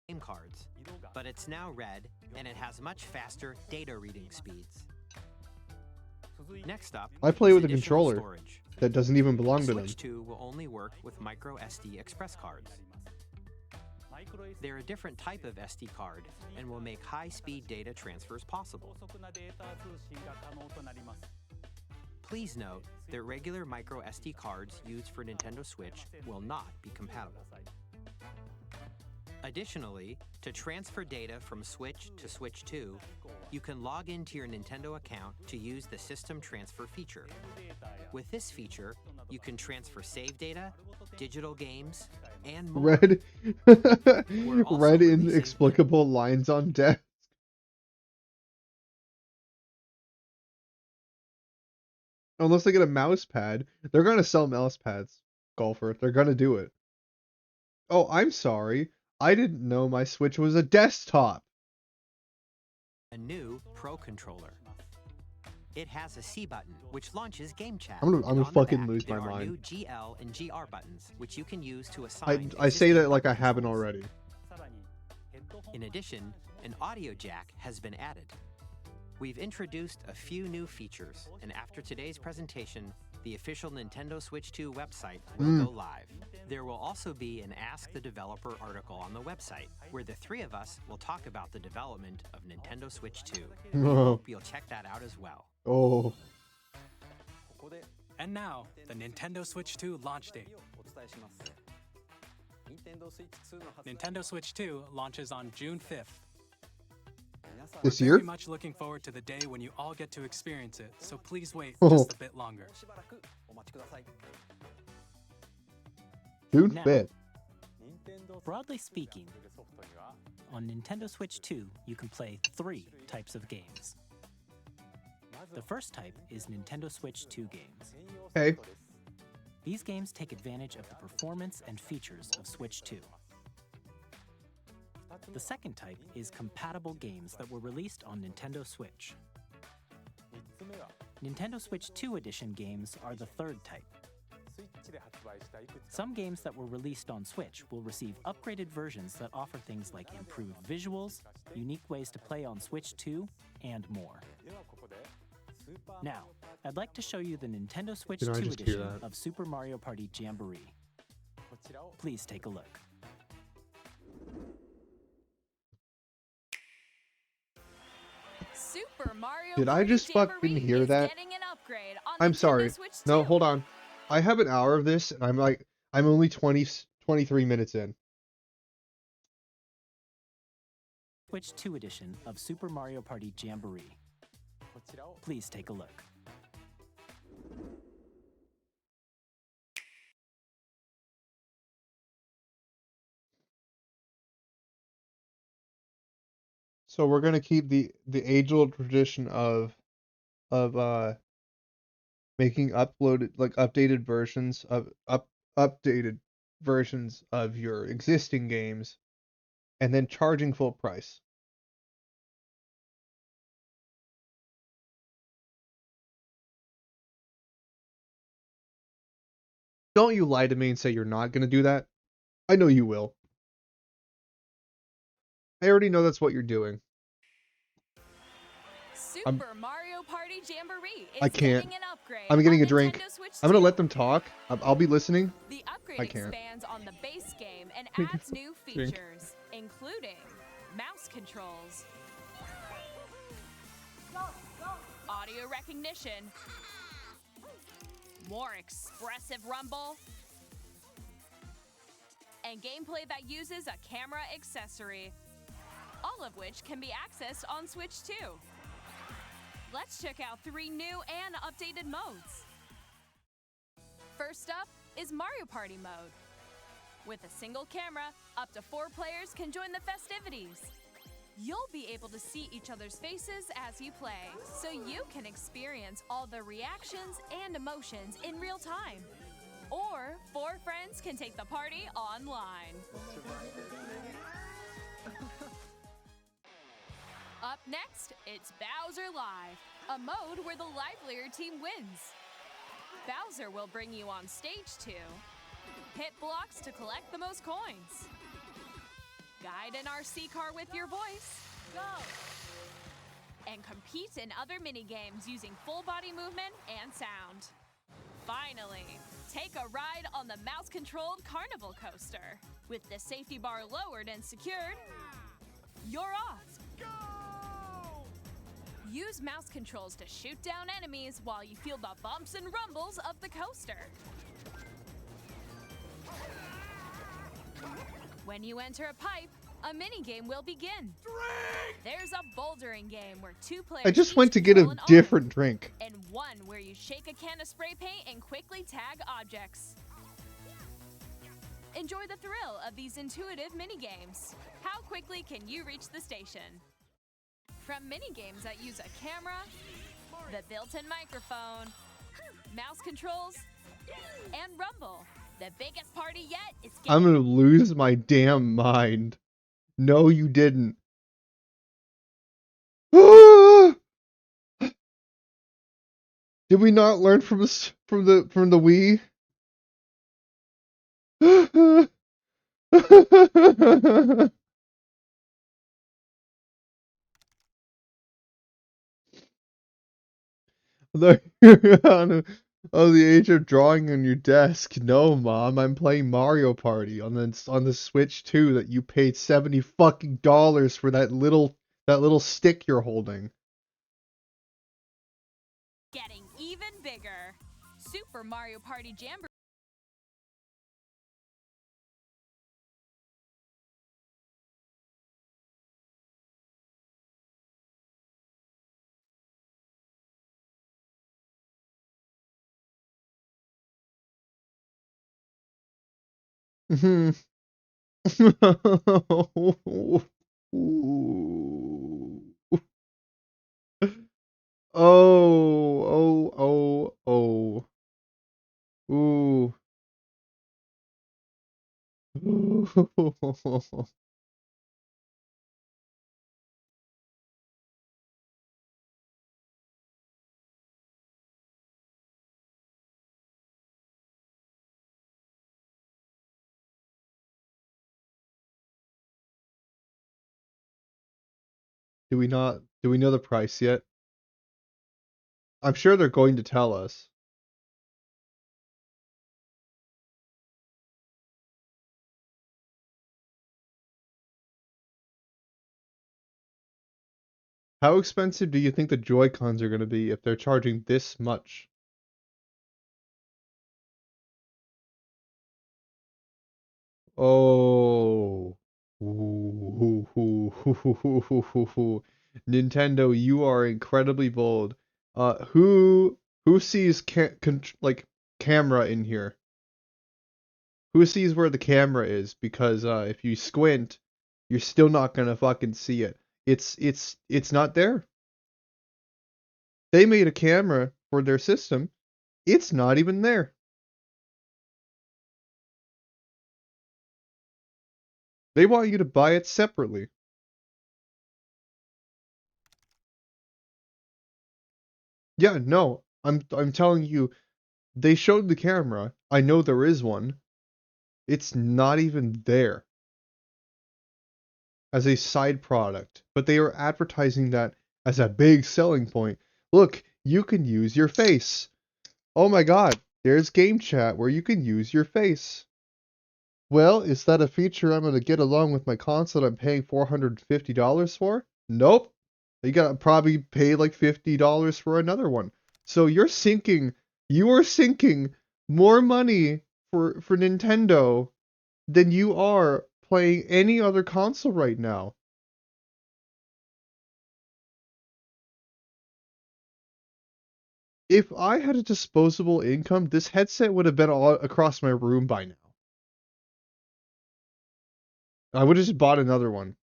Game cards, but it's now red and it has much faster data reading speeds. Next up, I play with a additional controller storage. that doesn't even belong to them. Switch 2 will only work with micro SD express cards. They're a different type of SD card and will make high-speed data transfers possible. Please note that regular micro SD cards used for Nintendo Switch will not be compatible. Additionally, to transfer data from Switch to Switch 2, you can log into your Nintendo account to use the System Transfer feature. With this feature, you can transfer save data, digital games, and more. Red inexplicable lines on desk. Unless they get a mouse pad, they're gonna sell mouse pads, Golfer. They're gonna do it. Oh, I'm sorry. I didn't know my Switch was a desktop. A new Pro Controller. It has a C button, which launches Game Chat. I'm gonna fucking lose my there are mind. new GL and GR buttons, which you can use to assign. I say existing that like I button haven't controls. already. In addition, an audio jack has been added. We've introduced a few new features, and after today's presentation, the official Nintendo Switch 2 website will go live. There will also be an Ask the Developer article on the website, where the three of us will talk about the development of Nintendo Switch 2. We hope you'll check that out as well. Oh. And now, the Nintendo Switch 2 launch date. Nintendo Switch 2 launches on June 5th. This We're year? very much looking forward to the day when you all get to experience it, so please wait just a bit longer. June Now, 5th. Broadly speaking, on Nintendo Switch 2, you can play 3 types of games. The first type is Nintendo Switch 2 games. Okay. These games take advantage of the performance and features of Switch 2. The second type is compatible games that were released on Nintendo Switch. Nintendo Switch 2 Edition games are the third type. Some games that were released on Switch will receive upgraded versions that offer things like improved visuals, unique ways to play on Switch 2, and more. Now, I'd like to show you the Nintendo Switch Did I 2 just hear edition that? of Super Mario Party Jamboree. Please take a look. Super Mario Did I Party just fucking Jamboree hear is that? getting an upgrade on I'm Nintendo sorry. Switch No, 2. hold on. I have an hour of this, and I'm only 23 minutes in. Switch 2 edition of Super Mario Party Jamboree. Please take a look. So we're gonna keep the age-old tradition of making updated versions of updated versions of your existing games, and then charging full price. Don't you lie to me and say you're not gonna do that. I know you will. I already know that's what you're doing. Super Mario Party Jamboree is I can't. getting an upgrade I'm getting on a drink. Nintendo Switch I'm gonna 2. let them talk. I'll be listening. The upgrade I can't. expands on the base game and Take a adds new drink. features, including mouse controls, audio recognition, more expressive rumble, and gameplay that uses a camera accessory, all of which can be accessed on Switch 2. Let's check out 3 new and updated modes. First up is Mario Party mode. With a single camera, up to 4 players can join the festivities. You'll be able to see each other's faces as you play, so you can experience all the reactions and emotions in real time. Or 4 friends can take the party online. Up next, it's Bowser Live, a mode where the livelier team wins. Bowser will bring you on stage to hit blocks to collect the most coins, guide an RC car with your voice, go, and compete in other mini-games using full body movement and sound. Finally, take a ride on the mouse-controlled carnival coaster. With the safety bar lowered and secured, you're off. Use mouse controls to shoot down enemies while you feel the bumps and rumbles of the coaster. When you enter a pipe, a mini-game will begin. There's a bouldering game where 2 players I just each went to get a control an arm, different drink. and one where you shake a can of spray paint and quickly tag objects. Enjoy the thrill of these intuitive mini-games. How quickly can you reach the station? From mini-games that use a camera, the built-in microphone, mouse controls, and rumble, the biggest party yet is I'm gonna lose my damn mind. No, you didn't. Did we not learn from the Wii? The age of drawing on your desk. No, Mom, I'm playing Mario Party on the Switch 2 that you paid $70 fucking for that little stick you're holding. getting even bigger. Super Mario Party Jamboree Mhm. Oh. Ooh. Ooh. Do we know the price yet? I'm sure they're going to tell us. How expensive do you think the Joy-Cons are going to be if they're charging this much? Oh. Ooh. Nintendo, you are incredibly bold. Who sees camera in here? Who sees where the camera is? Because if you squint, you're still not gonna fucking see it. It's not there. They made a camera for their system. It's not even there. They want you to buy it separately. Yeah, no, I'm telling you, they showed the camera. I know there is one. It's not even there as a side product, but they are advertising that as a big selling point. Look, you can use your face. Oh my god, there's Game Chat where you can use your face. Well, is that a feature I'm going to get along with my console I'm paying $450 for? Nope. You gotta probably pay like $50 for another one. So you are sinking more money for Nintendo than you are playing any other console right now. If I had a disposable income, this headset would have been all across my room by now. I would have just bought another one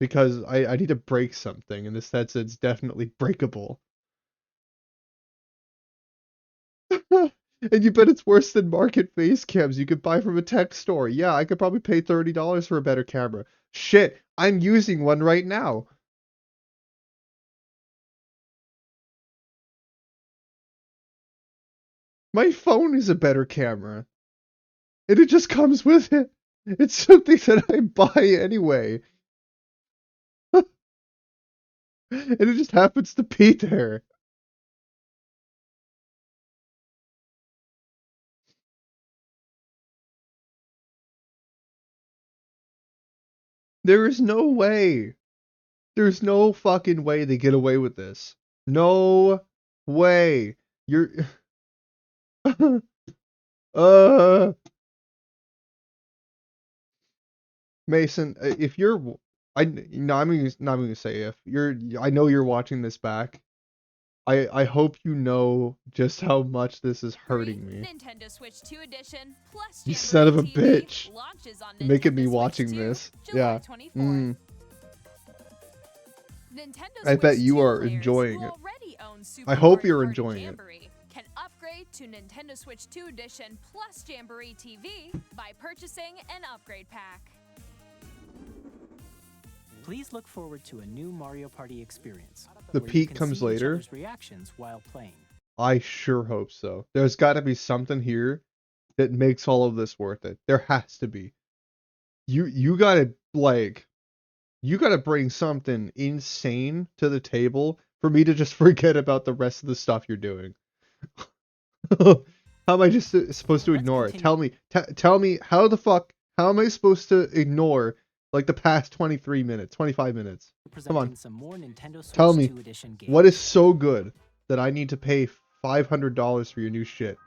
because I need to break something, and this headset's definitely breakable. And you bet it's worse than market face cams you could buy from a tech store. Yeah, I could probably pay $30 for a better camera. Shit, I'm using one right now. My phone is a better camera. And it just comes with it. It's something that I buy anyway. And it just happens to be there. There is no way. There's no fucking way they get away with this. No way. You're... Mason, if you're... I'm not gonna say if. I know you're watching this back. I hope you know just how much this is hurting me. Nintendo Switch 2 Edition plus You son of a TV bitch. launches on Making me Nintendo watching Switch 2, this. July Yeah. 24th. Nintendo I bet Switch you 2 are players enjoying who it. already own Super I hope Mario you're Kart enjoying it. Jamboree can upgrade to Nintendo Switch 2 Edition plus Jamboree TV by purchasing an upgrade pack. Please look forward to a new Mario Party experience. The where you peak can comes see each later. other's reactions while playing. I sure hope so. There's got to be something here that makes all of this worth it. There has to be. You gotta bring something insane to the table for me to just forget about the rest of the stuff you're doing. How am I just supposed to ignore it? Tell me, tell me how am I supposed to ignore like the past 23 minutes, 25 minutes? Come on. Some more Nintendo Switch Tell me, 2 Edition games. what is so good that I need to pay $500 for your new shit?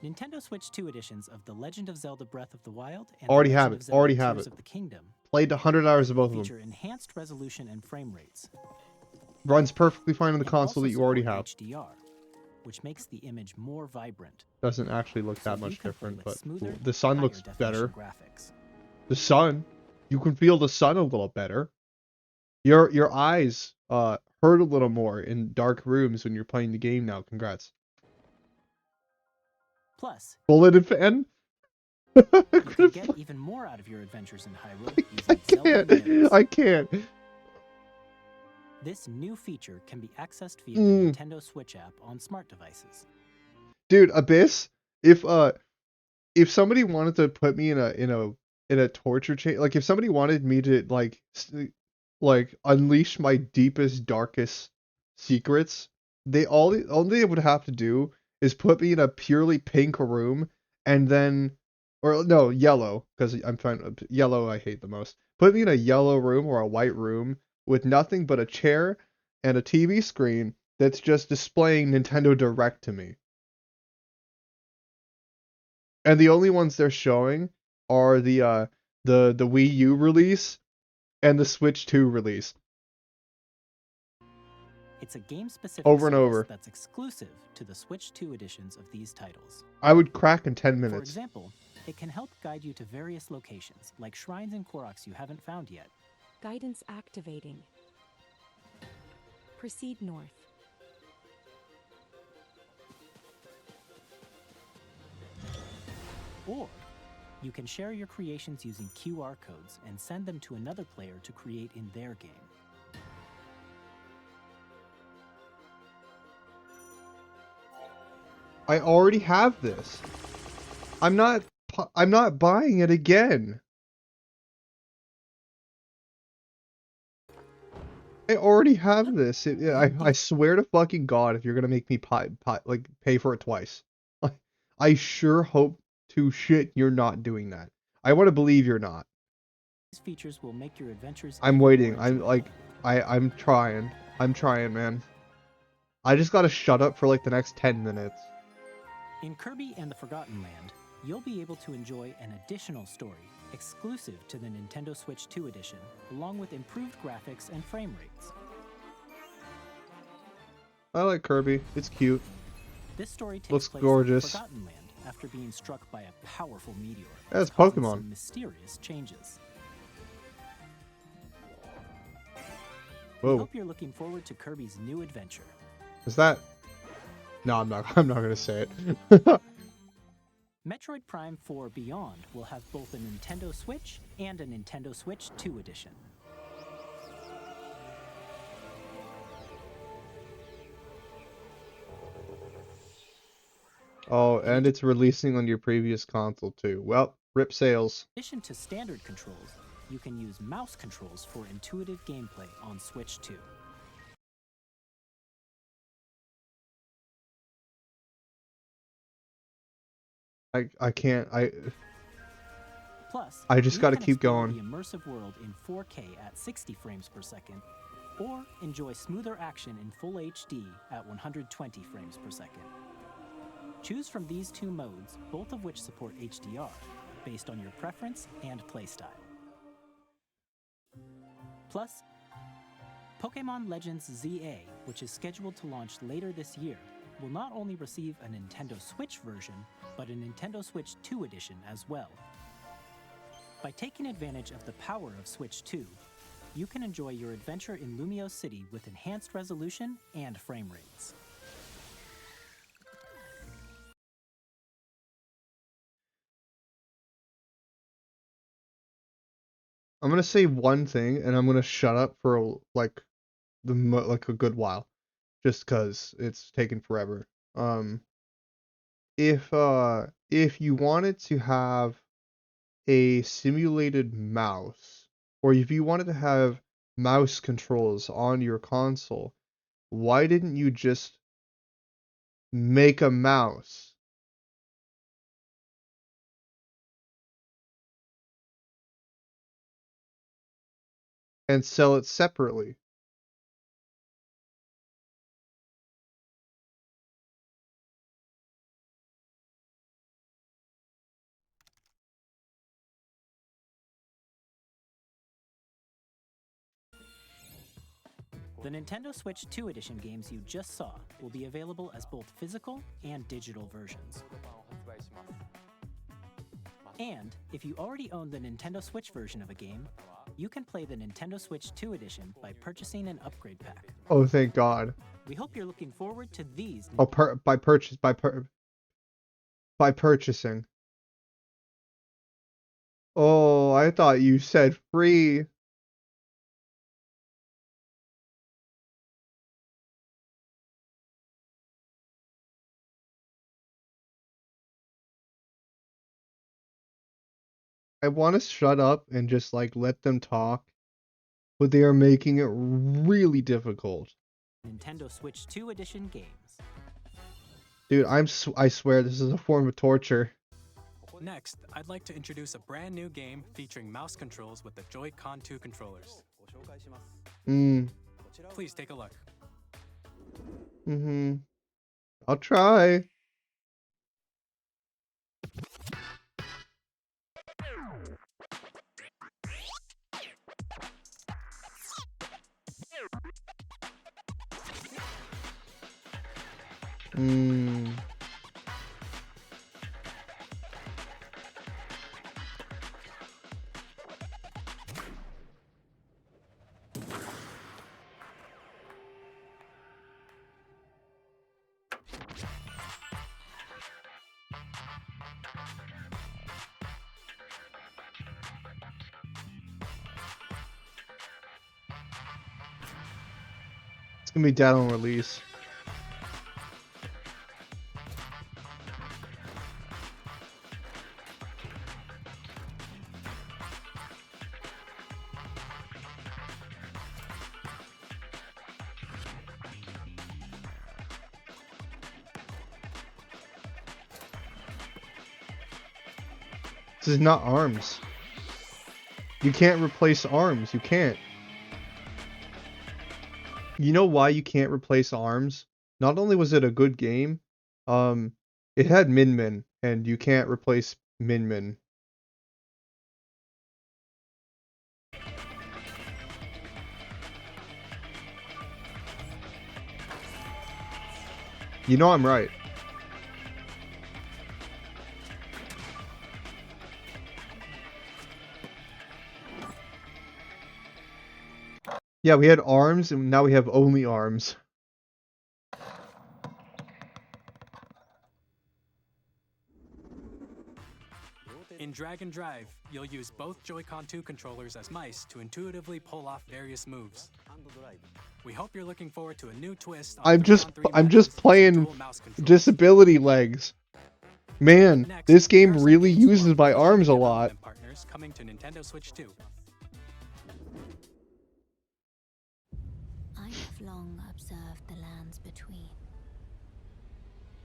Nintendo Switch 2 editions of The Legend of Zelda Breath of the Wild and Already The have Legend it. of Zelda Already have Tears it. of the Kingdom Played 100 hours of both of feature them. enhanced resolution and frame rates. Runs perfectly fine on the and console also that you already support have. HDR, which makes the image more vibrant. Doesn't actually look So that you much can play different, with but smoother, the sun higher looks definition better. graphics. The sun, you can feel the sun a little better. Your eyes hurt a little more in dark rooms when you're playing the game now. Congrats. Plus, Bulleted fan? you can get even more out of your adventures in Hyrule I using Zelda can't. nodes. I can't. This new feature can be accessed via the Nintendo Switch app on smart devices. Dude, Abyss, if somebody wanted to put me in a torture chain, like if somebody wanted me to like unleash my deepest darkest secrets, all they would have to do is put me in a purely pink room and then, or no, yellow, because I'm fine. Yellow I hate the most. Put me in a yellow room or a white room with nothing but a chair and a TV screen that's just displaying Nintendo Direct to me. And the only ones they're showing are the Wii U release and the Switch 2 release. It's a game-specific Over and service over. that's exclusive to the Switch 2 editions of these titles. I would crack in 10 For minutes. example, it can help guide you to various locations, like shrines and Koroks you haven't found yet. Guidance activating. Proceed north. Or you can share your creations using QR codes and send them to another player to create in their game. I already have this. I'm not buying it again. I already have this. I swear to fucking God, if you're gonna make me pay for it twice, I sure hope to shit you're not doing that. I want to believe you're not. These features will make your adventures. I'm even waiting. more I'm enjoyable. I'm trying. I'm trying, man. I just gotta shut up for like the next 10 minutes. In Kirby and the Forgotten Land, you'll be able to enjoy an additional story exclusive to the Nintendo Switch 2 edition, along with improved graphics and frame rates. I like Kirby. It's cute. This story takes Looks place gorgeous. in the Forgotten Land after being struck by a powerful meteor. Yeah, it's causing Pokemon. some mysterious changes. We Whoa. hope you're looking forward to Kirby's new adventure. Is that? No, I'm not. I'm not gonna say it. Metroid Prime 4 Beyond will have both a Nintendo Switch and a Nintendo Switch 2 edition. Oh, and it's releasing on your previous console too. Well, rip sales. In addition to standard controls, you can use mouse controls for intuitive gameplay on Switch 2. I can't. Plus, I just you gotta can keep explore going. the immersive world in 4K at 60 frames per second, or enjoy smoother action in full HD at 120 frames per second. Choose from these two modes, both of which support HDR, based on your preference and playstyle. Plus, Pokémon Legends ZA, which is scheduled to launch later this year, will not only receive a Nintendo Switch version, but a Nintendo Switch 2 edition as well. By taking advantage of the power of Switch 2, you can enjoy your adventure in Lumio City with enhanced resolution and frame rates. I'm gonna say one thing, and I'm gonna shut up for like a good while, just cause it's taken forever. If you wanted to have a simulated mouse, or if you wanted to have mouse controls on your console, why didn't you just make a mouse? And sell it separately. The Nintendo Switch 2 Edition games you just saw will be available as both physical and digital versions. And if you already own the Nintendo Switch version of a game, you can play the Nintendo Switch 2 Edition by purchasing an upgrade pack. Oh, thank God. We hope you're looking forward to these. Oh, by purchasing. Oh, I thought you said free. I want to shut up and just like let them talk, but they are making it really difficult. Nintendo Switch 2 Edition games. Dude, I swear this is a form of torture. Next, I'd like to introduce a brand new game featuring mouse controls with the Joy-Con 2 controllers. Please take a look. I'll try. It's gonna be dead on release. This is not ARMS. You can't replace ARMS. You can't. You know why you can't replace ARMS? Not only was it a good game, it had Min Min, and you can't replace Min Min. You know I'm right. Yeah, we had ARMS, and now we have only ARMS. In Dragon Drive, you'll use both Joy-Con 2 controllers as mice to intuitively pull off various moves. We hope you're looking forward to a new twist on I'm just playing disability legs. Man, Next, this game here are some really games from uses our my arms a development lot. Partners coming to Nintendo Switch 2. I have long observed the lands between.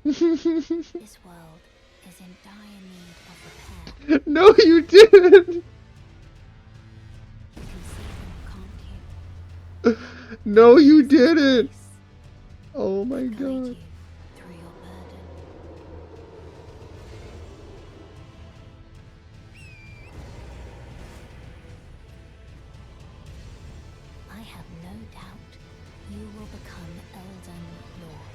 This world is in dire need of repair. No, you didn't! You can see them, can't you? No, you didn't! Oh my Guide god. you through your burden. I have no doubt you will become Elden Lord.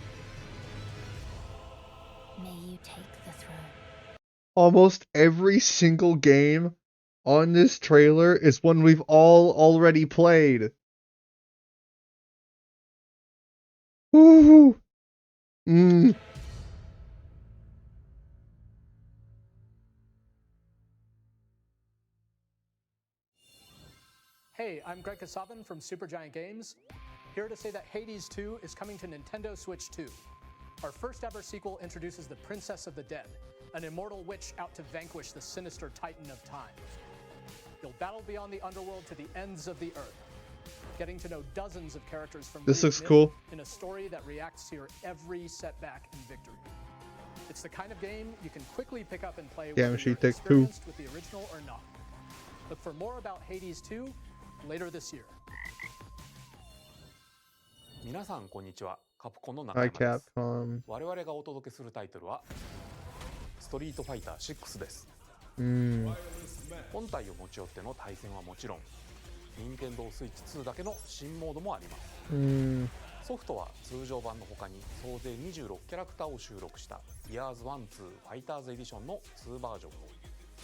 May you take the throne. Almost every single game on this trailer is one we've all already played. Woohoo! Hey, I'm Greg Kasavin from Supergiant Games, here to say that Hades 2 is coming to Nintendo Switch 2. Our first ever sequel introduces the Princess of the Dead, an immortal witch out to vanquish the sinister Titan of Time. You'll battle beyond the underworld to the ends of the earth, getting to know dozens of characters from This Greek looks myth cool. in a story that reacts to your every setback and victory. It's the kind of game you can quickly pick up and play Damn, whether she you're takes two. experienced with the original or not. Look for more about Hades 2 later this year. 皆さんこんにちは。カプコンの中 Hi, 山です。 Capcom. 我々がお届けするタイトルはストリートファイター6です。本体を持ち寄っての対戦はもちろん、任天堂 Switch 2だけの新モードもあります。ソフトは通常版の他に総勢26キャラクターを収録した Years 1-2 Fighters Edition の2バージョンを、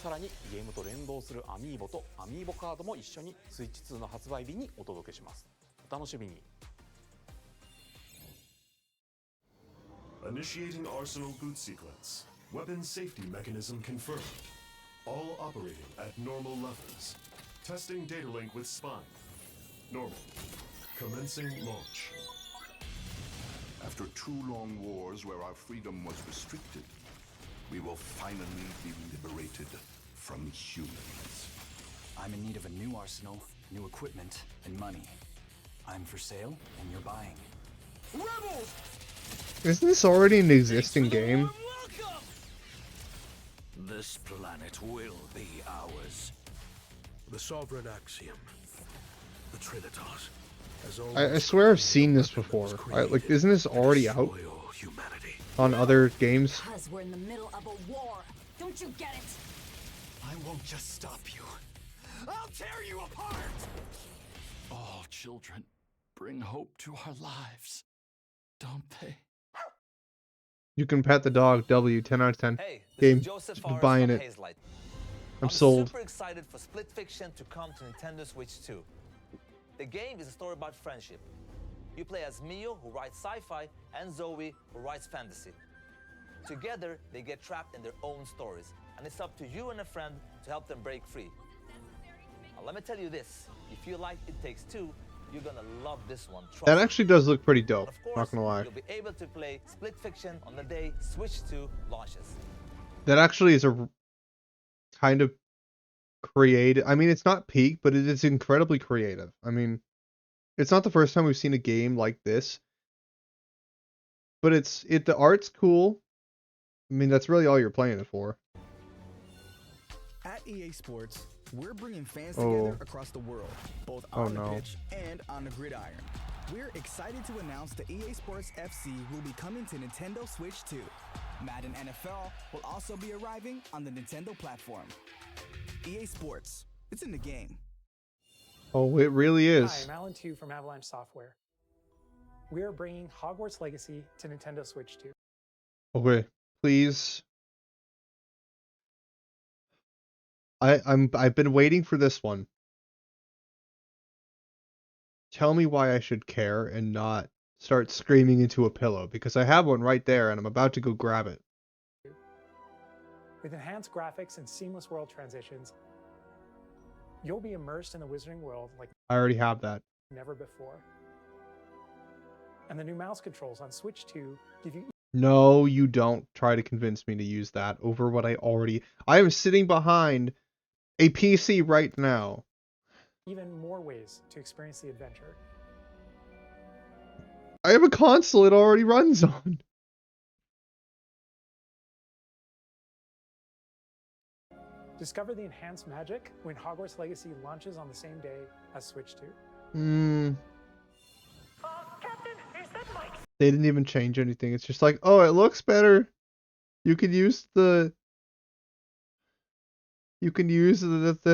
さらにゲームと連動するアミーボとアミーボカードも一緒に Switch 2の発売日にお届けします。お楽しみに。Initiating Arsenal boot sequence. Weapon safety mechanism confirmed. All operating at normal levels. Testing data link with spine. Normal. Commencing launch. After 2 long wars where our freedom was restricted, we will finally be liberated from humans. I'm in need of a new arsenal, new equipment, and money. I'm for sale, and you're buying. Rebels! Isn't this already an existing game? This planet will be ours. The sovereign axiom. The Trinitas. I swear I've seen this before. Like, isn't this already out on other games? Because we're in the middle of a war. Don't you get it? I won't just stop you. I'll tear you apart! All children bring hope to our lives, don't they? You can pet the dog. W, 10 out of 10. Hey, Game. Joseph Just buying it. Hazelight. I'm sold. Super excited for Split Fiction to come to Nintendo Switch 2. The game is a story about friendship. You play as Mio, who writes sci-fi, and Zoe, who writes fantasy. Together, they get trapped in their own stories, and it's up to you and a friend to help them break free. Now, let me tell you this: if you like It Takes Two, you're gonna love this one. That actually does look pretty dope. Of course, Not gonna lie. you'll be able to play Split Fiction on the day Switch 2 launches. That actually is a kind of creative. I mean, it's not peak, but it is incredibly creative. I mean, it's not the first time we've seen a game like this, but the art's cool. I mean, that's really all you're playing it for. At EA Sports, we're bringing fans together across the world, both on the pitch and on the gridiron. We're excited to announce that EA Sports FC will be coming to Nintendo Switch 2. Madden NFL will also be arriving on the Nintendo platform. EA Sports, it's in the game. Oh, it really is. Hi, I'm Alan Tu from Avalanche Software. We are bringing Hogwarts Legacy to Nintendo Switch 2. Okay, please. I've been waiting for this one. Tell me why I should care and not start screaming into a pillow, because I have one right there and I'm about to go grab it. With enhanced graphics and seamless world transitions, you'll be immersed in the Wizarding World like I already have that. never before. And the new mouse controls on Switch 2 give you No, you don't try to convince me to use that over what I am sitting behind a PC right now. even more ways to experience the adventure. I have a console it already runs on. Discover the enhanced magic when Hogwarts Legacy launches on the same day as Switch 2. They didn't even change anything. It's just like, oh, it looks better. You can use the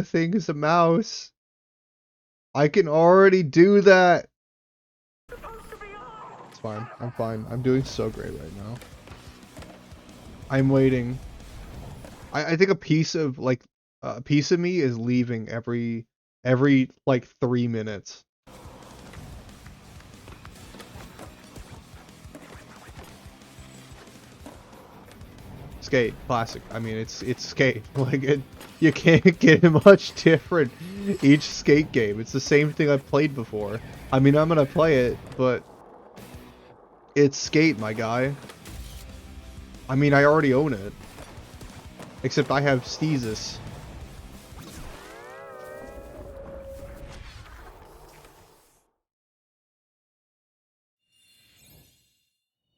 thing as a mouse. I can already do that. It's fine. I'm fine. I'm doing so great right now. I'm waiting. I think a piece of me is leaving every like 3 minutes. Skate classic. I mean, it's Skate. Like you can't get much different each Skate game. It's the same thing I've played before. I mean, I'm gonna play it, but it's Skate, my guy. I mean, I already own it. Except I have Steezus.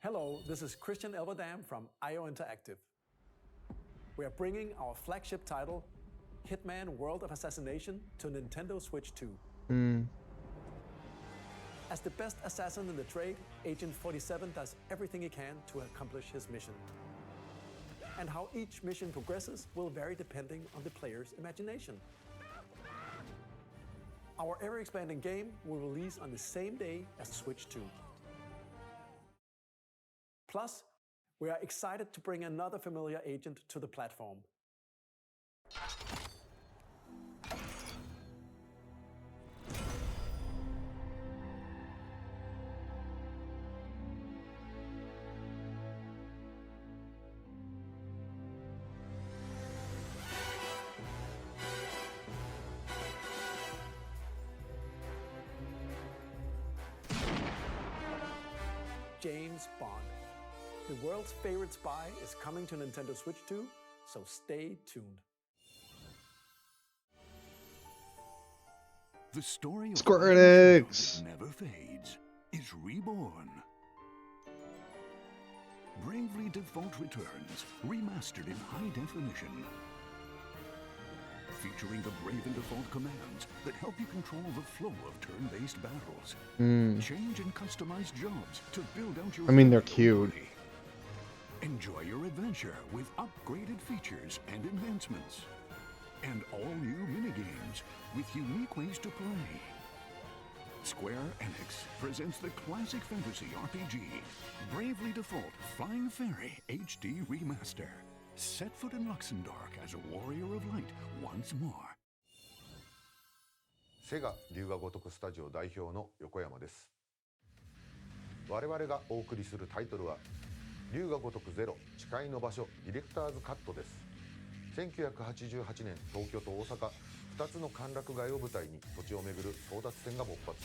Hello, this is Christian Elverdam from IO Interactive. We are bringing our flagship title, Hitman World of Assassination, to Nintendo Switch 2. As the best assassin in the trade, Agent 47 does everything he can to accomplish his mission. And how each mission progresses will vary depending on the player's imagination. Our ever-expanding game will release on the same day as Switch 2. Plus, we are excited to bring another familiar agent to the platform. James Bond. The world's favorite spy is coming to Nintendo Switch 2, so stay tuned. The story of Square Enix never fades is reborn. Bravely Default returns, remastered in high definition. Featuring the Brave and Default commands that help you control the flow of turn-based battles. Change and customize jobs to build out your... I mean, they're cute. Enjoy your adventure with upgraded features and enhancements. And all new minigames with unique ways to play. Square Enix presents the classic fantasy RPG, Bravely Default Flying Fairy HD Remaster. Set foot in Luxembourg as a warrior of light once more. セガ龍が如くスタジオ代表の横山です。我々がお送りするタイトルは龍が如くゼロ誓いの場所ディレクターズカットです。1988年東京と大阪2つの歓楽街を舞台に土地をめぐる争奪戦が勃発。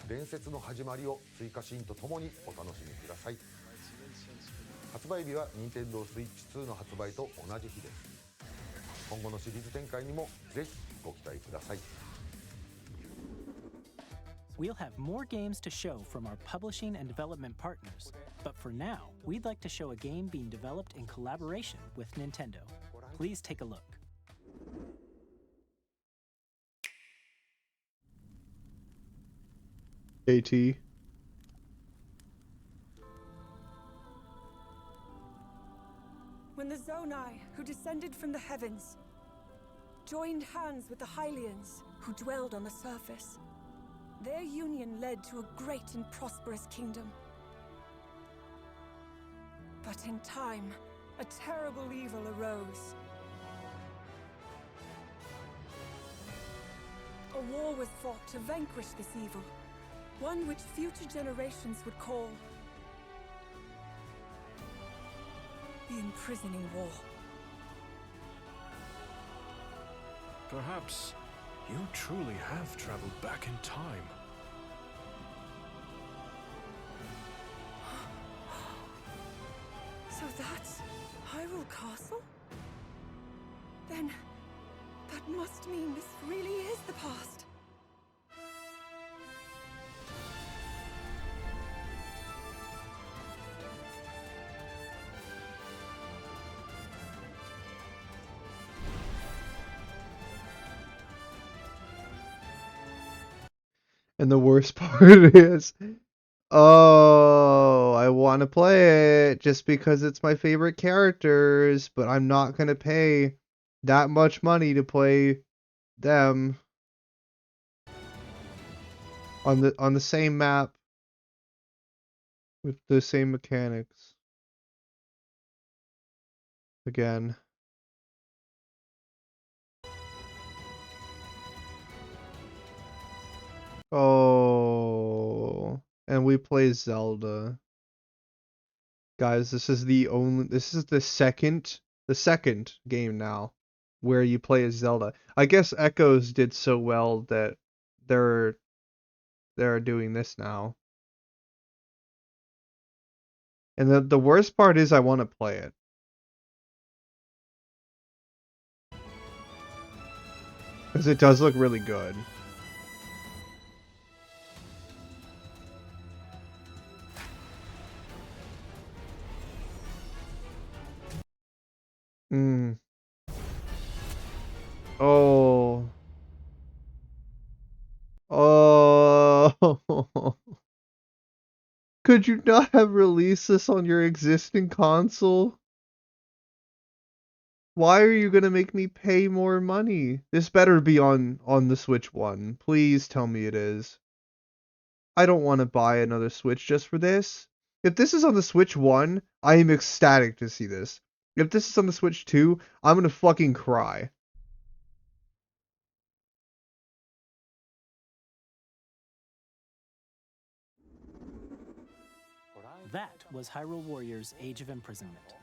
伝説の始まりを追加シーンとともにお楽しみください。発売日は Nintendo Switch 2の発売と同じ日です。今後のシリーズ展開にもぜひご期待ください。We'll have more games to show from our publishing and development partners, but for now, we'd like to show a game being developed in collaboration with Nintendo. Please take a look. AT. When the Zonai, who descended from the heavens, joined hands with the Hylians, who dwelled on the surface, their union led to a great and prosperous kingdom. But in time, a terrible evil arose. A war was fought to vanquish this evil, one which future generations would call the Imprisoning War. Perhaps you truly have traveled back in time. So that's Hyrule Castle? Then that must mean this really is the past. And the worst part is, oh, I want to play it just because it's my favorite characters, but I'm not going to pay that much money to play them on the same map with the same mechanics. Again. Oh, and we play Zelda. Guys, this is the second game now where you play as Zelda. I guess Echoes did so well that they're doing this now. And the worst part is I want to play it. Because it does look really good. Oh. Oh. Could you not have released this on your existing console? Why are you gonna make me pay more money? This better be on the Switch 1. Please tell me it is. I don't want to buy another Switch just for this. If this is on the Switch 1, I am ecstatic to see this. If this is on the Switch 2, I'm gonna fucking cry. That was Hyrule Warriors Age of Imprisonment.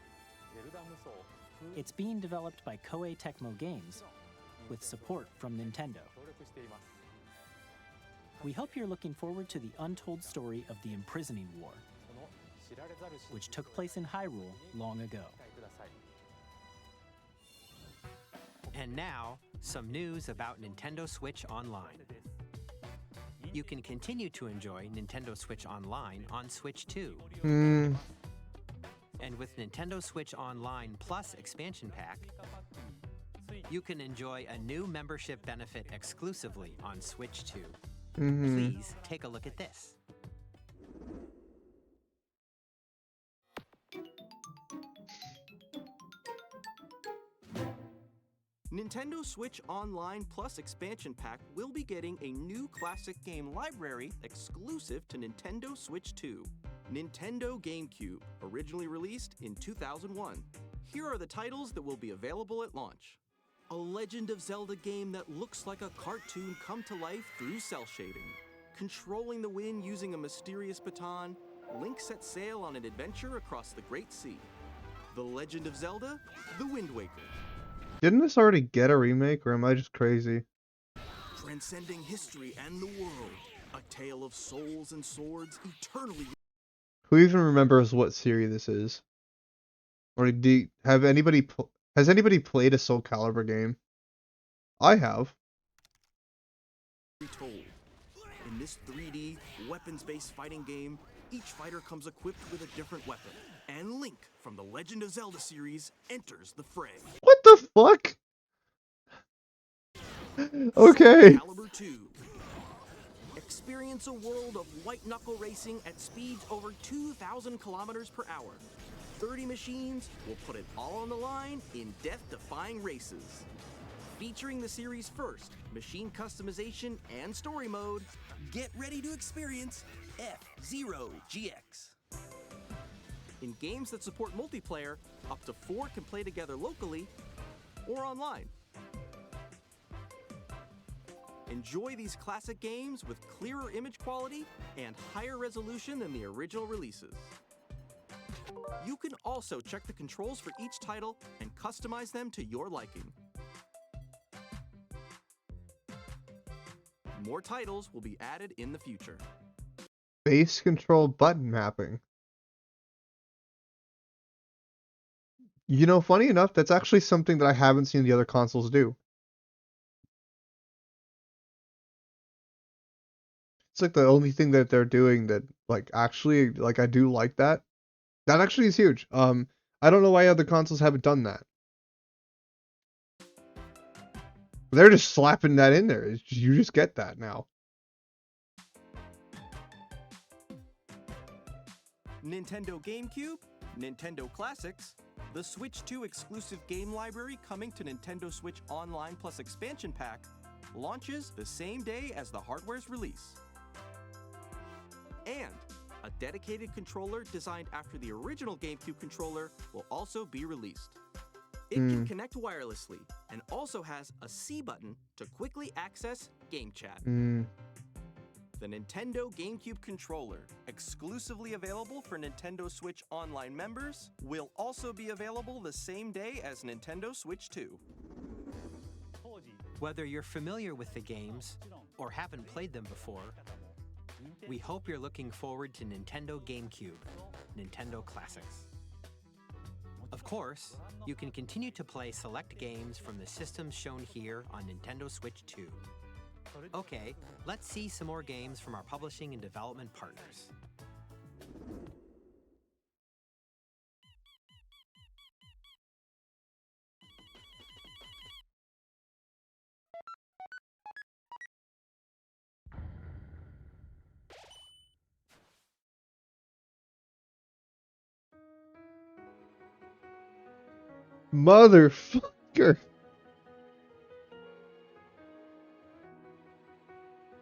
It's being developed by Koei Tecmo Games with support from Nintendo. We hope you're looking forward to the untold story of the Imprisoning War, which took place in Hyrule long ago. And now, some news about Nintendo Switch Online. You can continue to enjoy Nintendo Switch Online on Switch 2. And with Nintendo Switch Online Plus expansion pack, you can enjoy a new membership benefit exclusively on Switch 2. Please take a look at this. Nintendo Switch Online Plus expansion pack will be getting a new classic game library exclusive to Nintendo Switch 2. Nintendo GameCube, originally released in 2001. Here are the titles that will be available at launch. A Legend of Zelda game that looks like a cartoon come to life through cell shading. Controlling the wind using a mysterious baton, Link sets sail on an adventure across the Great Sea. The Legend of Zelda: The Wind Waker. Didn't this already get a remake, or am I just crazy? Transcending history and the world. A tale of souls and swords eternally. Who even remembers what series this is? Or has anybody played a Soul Calibur game? I have. Retold. In this 3D, weapons-based fighting game, each fighter comes equipped with a different weapon. And Link from the Legend of Zelda series enters the fray. What the fuck? Okay. Soul Calibur 2. Experience a world of white-knuckle racing at speeds over 2,000 kilometers per hour. 30 machines will put it all on the line in death-defying races. Featuring the series' first machine customization and story mode, get ready to experience F-Zero GX. In games that support multiplayer, up to 4 can play together locally or online. Enjoy these classic games with clearer image quality and higher resolution than the original releases. You can also check the controls for each title and customize them to your liking. More titles will be added in the future. Base control button mapping. You know, funny enough, that's actually something that I haven't seen the other consoles do. It's like the only thing that they're doing that, like, actually, like, I do like that. That actually is huge. I don't know why other consoles haven't done that. They're just slapping that in there. You just get that now. Nintendo GameCube, Nintendo Classics, the Switch 2 exclusive game library coming to Nintendo Switch Online Plus expansion pack launches the same day as the hardware's release. And a dedicated controller designed after the original GameCube controller will also be released. It can connect wirelessly and also has a C button to quickly access Game Chat. The Nintendo GameCube controller, exclusively available for Nintendo Switch Online members, will also be available the same day as Nintendo Switch 2. Whether you're familiar with the games or haven't played them before, we hope you're looking forward to Nintendo GameCube, Nintendo Classics. Of course, you can continue to play select games from the systems shown here on Nintendo Switch 2. Okay, let's see some more games from our publishing and development partners. Motherfucker.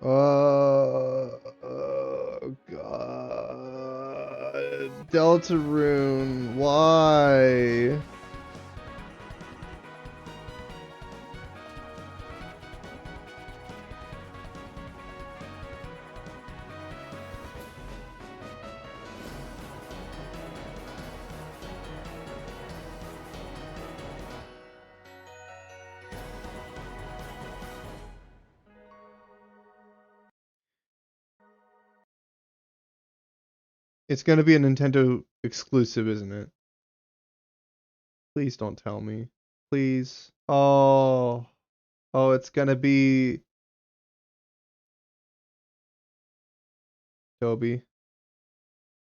Oh god. Deltarune, why? It's gonna be a Nintendo exclusive, isn't it? Please don't tell me. Please. Oh. Oh, it's gonna be... Toby.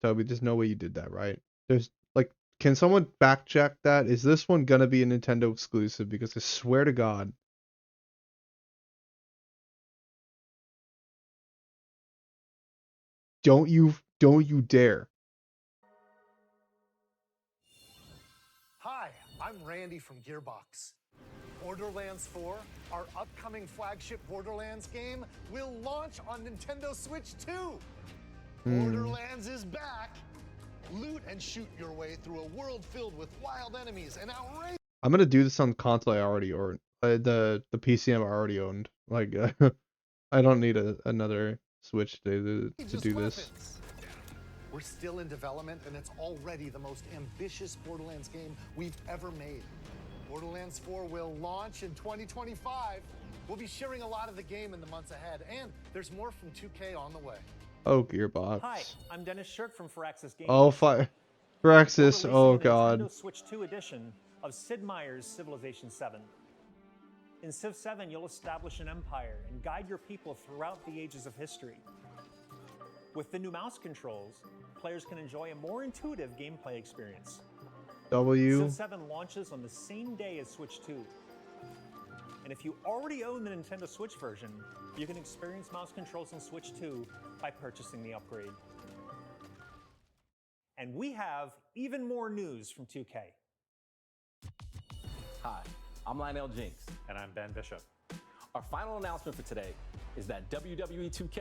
Toby, there's no way you did that, right? There's, like, can someone back check that? Is this one gonna be a Nintendo exclusive? Because I swear to God. Don't you dare. Hi, I'm Randy from Gearbox. Borderlands 4, our upcoming flagship Borderlands game, will launch on Nintendo Switch 2. Borderlands is back. Loot and shoot your way through a world filled with wild enemies and outrageous. I'm gonna do this on the console I already own. The PCM I already owned. Like, I don't need another Switch to do this. We're still in development, and it's already the most ambitious Borderlands game we've ever made. Borderlands 4 will launch in 2025. We'll be sharing a lot of the game in the months ahead, and there's more from 2K on the way. Oh, Gearbox. Hi, I'm Dennis Shirk from Firaxis Games. Oh, Firaxis, oh god. Nintendo Switch 2 edition of Sid Meier's Civilization 7. In Civ 7, you'll establish an empire and guide your people throughout the ages of history. With the new mouse controls, players can enjoy a more intuitive gameplay experience. Civ 7 launches on the same day as Switch 2. And if you already own the Nintendo Switch version, you can experience mouse controls in Switch 2 by purchasing the upgrade. And we have even more news from 2K. Hi, I'm Lionel Jinx. And I'm Ben Bishop. Our final announcement for today is that WWE 2K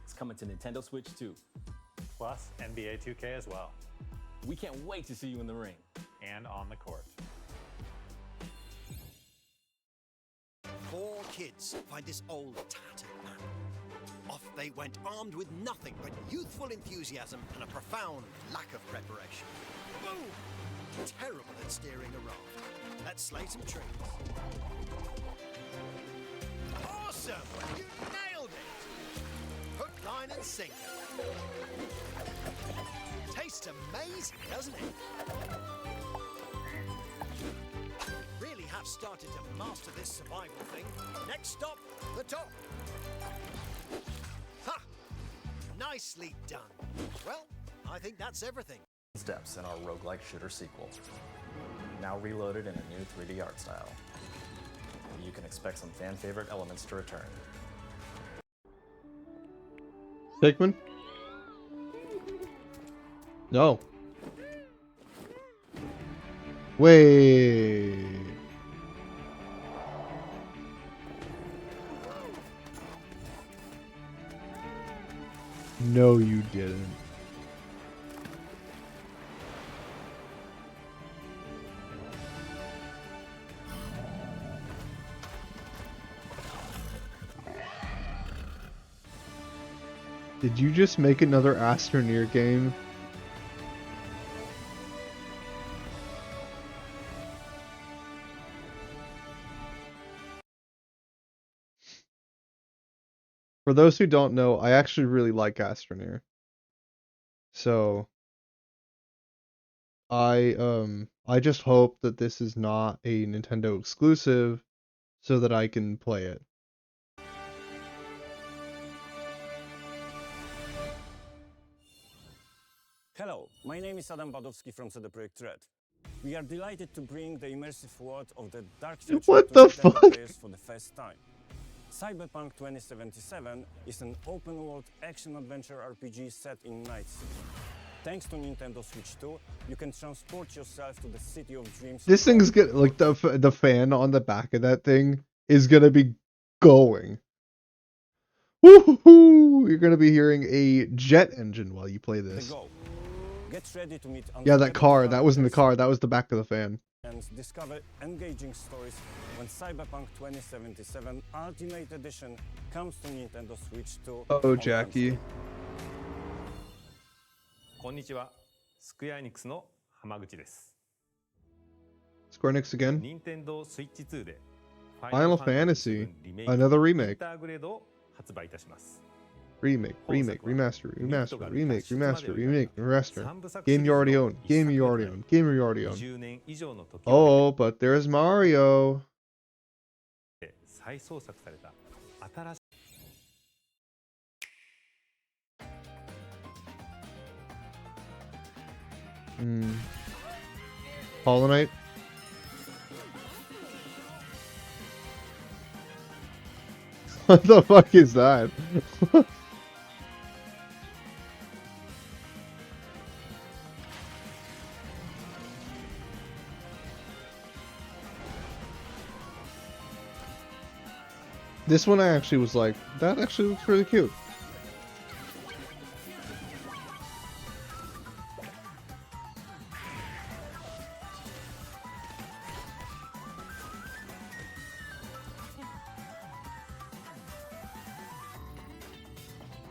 is coming to Nintendo Switch 2. Plus NBA 2K as well. We can't wait to see you in the ring. And on the court. 4 kids find this old tattered map. Off they went armed with nothing but youthful enthusiasm and a profound lack of preparation. Boom! Terrible at steering a raft. Let's slay some trees. Awesome! You nailed it! Hook, line and sinker. Tastes amazing, doesn't it? Really have started to master this survival thing. Next stop, the top. Ha! Nicely done. Well, I think that's everything. Steps in our roguelike shooter sequel. Now reloaded in a new 3D art style. You can expect some fan favorite elements to return. Pikmin? No. Wait. No, you didn't. Did you just make another Astroneer game? For those who don't know, I actually really like Astroneer. So I just hope that this is not a Nintendo exclusive so that I can play it. Hello, my name is Adam Badowski from CD Projekt Red. We are delighted to bring the immersive world of the Dark Future What to the fuck? players for the first time. Cyberpunk 2077 is an open-world action-adventure RPG set in Night City. Thanks to Nintendo Switch 2, you can transport yourself to the City of Dreams. This thing's good. Like the fan on the back of that thing is gonna be going. Woohoo! You're gonna be hearing a jet engine while you play this. Get ready to meet Yeah, that car. That wasn't the car. That was the back of the fan. and discover engaging stories when Cyberpunk 2077 Ultimate Edition comes to Nintendo Switch 2. Oh, Jackie. こんにちは。スクエアエニックスの浜口です。Square Enix again. Nintendo Switch 2で Final Fantasy. Another remake. インターグレードを発売いたします。Remake, remaster, remake, remaster, remake, remaster. Game you already own. Game you already own. Game you already own. Oh, but there's Mario. 再創作された新しい Hollow Knight. What the fuck is that? This one I actually was like, that actually looks really cute.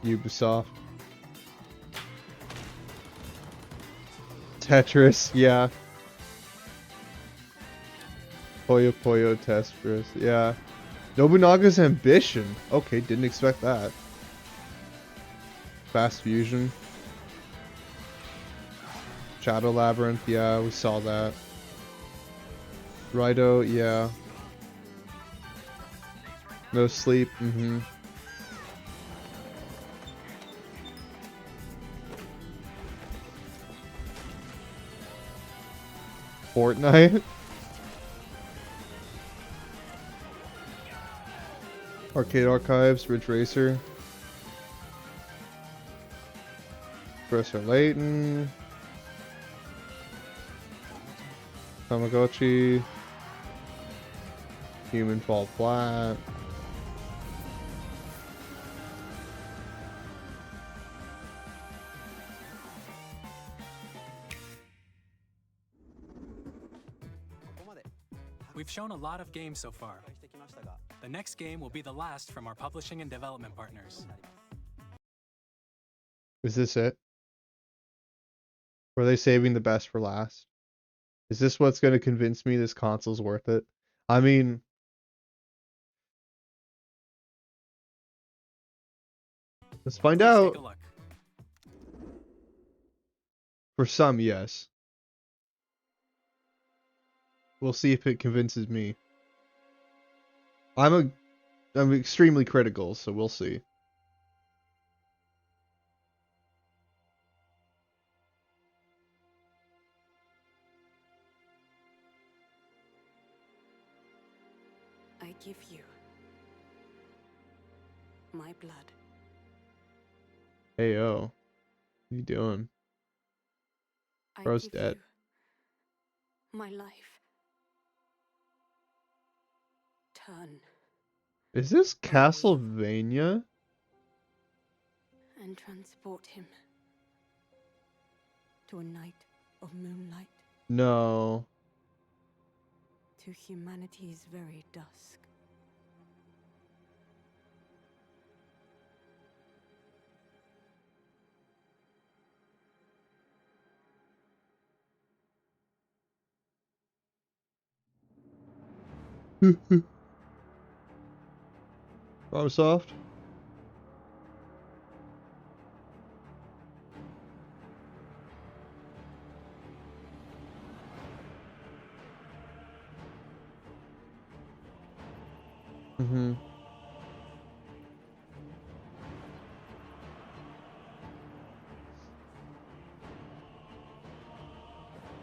Ubisoft. Tetris, yeah. Puyo Puyo Tetris, yeah. Nobunaga's Ambition. Okay, didn't expect that. Fast Fusion. Shadow Labyrinth, yeah, we saw that. Raito, yeah. No Sleep, Fortnite. Arcade Archives, Ridge Racer. Professor Layton. Tamagotchi. Human Fall Flat. We've shown a lot of games so far. The next game will be the last from our publishing and development partners. Is this it? Were they saving the best for last? Is this what's going to convince me this console's worth it? I mean, let's find out. Take a look. For some, yes. We'll see if it convinces me. I'm extremely critical, so we'll see. I give you my blood. Hey yo, what you doing? Bro's dead. My life. Turn Is this Castlevania? and transport him to a night of moonlight, No. to humanity's very dusk. FromSoft?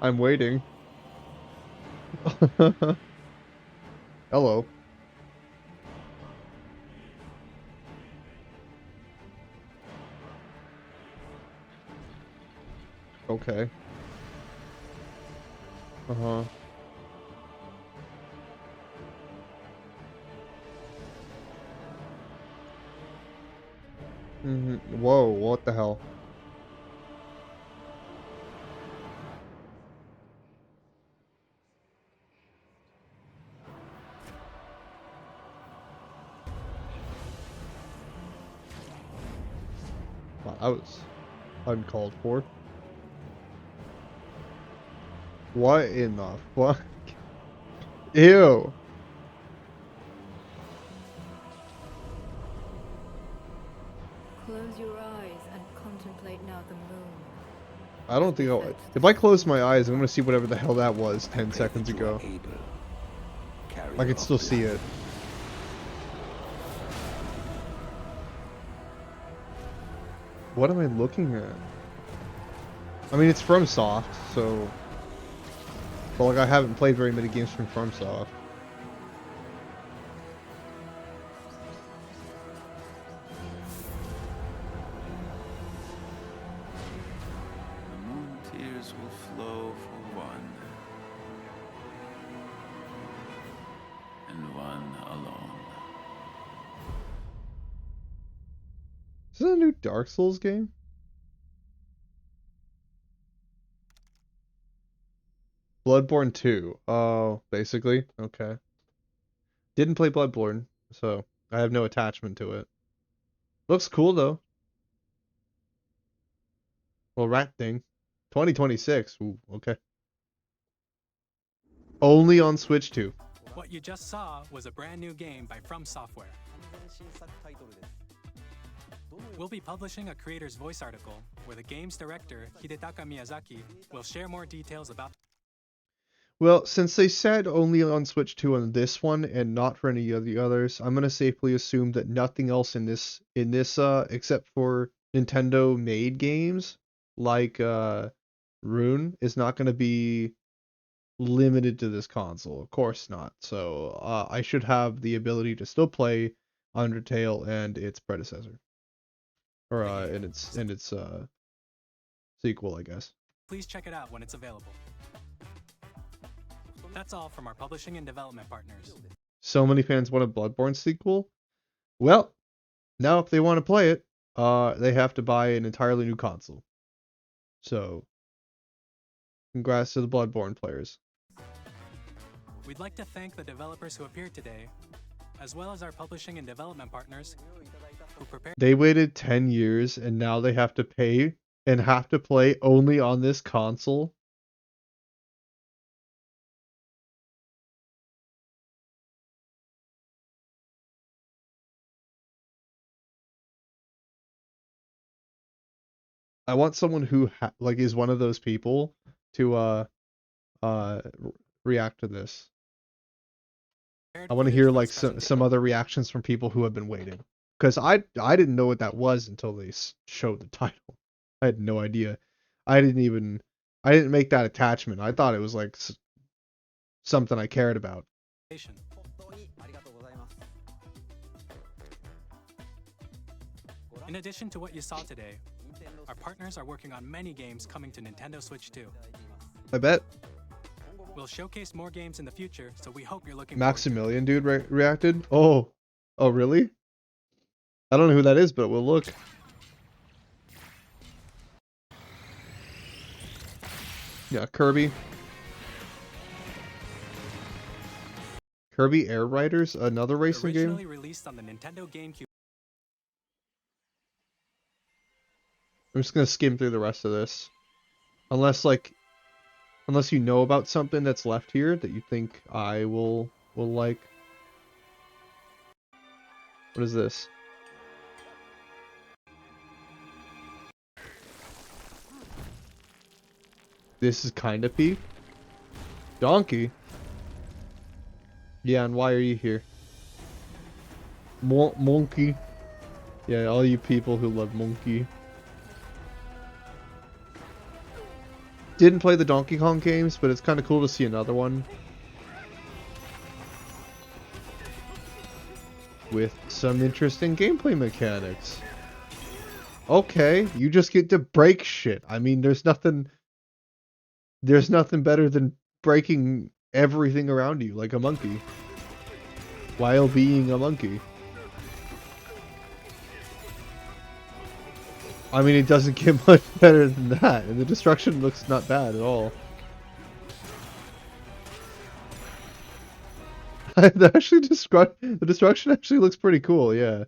I'm waiting. Hello. Okay. Uh-huh. Whoa, what the hell? Wow, that was uncalled for. What in the fuck? Ew. Close your eyes and contemplate now the moon. I don't think I'll... If I close my eyes, I'm gonna see whatever the hell that was 10 seconds ago. I can still see it. What am I looking at? I mean, it's FromSoft, so... But like, I haven't played very many games from FromSoft. The moon tears will flow for one, and one alone. Is this a new Dark Souls game? Bloodborne 2. Oh, basically. Okay. Didn't play Bloodborne, so I have no attachment to it. Looks cool, though. Well, rat thing. 2026. Ooh, okay. Only on Switch 2. What you just saw was a brand new game by From Software. We'll be publishing a creator's voice article where the game's director, Hidetaka Miyazaki, will share more details about. Well, since they said only on Switch 2 on this one and not for any of the others, I'm gonna safely assume that nothing else in this except for Nintendo made games like Rune is not gonna be limited to this console. Of course not. So I should have the ability to still play Undertale and its predecessor. Or and its sequel, I guess. Please check it out when it's available. That's all from our publishing and development partners. So many fans want a Bloodborne sequel. Well, now if they want to play it, they have to buy an entirely new console. So, congrats to the Bloodborne players. We'd like to thank the developers who appeared today, as well as our publishing and development partners who prepared. They waited 10 years and now they have to pay and have to play only on this console. I want someone who is one of those people to react to this. I want to hear like some other reactions from people who have been waiting, because I didn't know what that was until they showed the title. I had no idea. I didn't make that attachment. I thought it was like something I cared about. In addition to what you saw today, our partners are working on many games coming to Nintendo Switch 2. I bet. We'll showcase more games in the future, so we hope you're looking. Maximilian dude reacted. Oh really? I don't know who that is, but we'll look. Yeah, Kirby. Kirby Air Riders, another racing game. Originally released on the Nintendo GameCube. I'm just gonna skim through the rest of this, unless you know about something that's left here that you think I will like. What is this? This is kind of peak. Donkey. Yeah, and why are you here? Monkey. Yeah, all you people who love Monkey. Didn't play the Donkey Kong games, but it's kind of cool to see another one with some interesting gameplay mechanics. Okay, you just get to break shit. I mean, there's nothing There's nothing better than breaking everything around you like a monkey while being a monkey. I mean, it doesn't get much better than that, and the destruction looks not bad at all. The destruction actually looks pretty cool, yeah.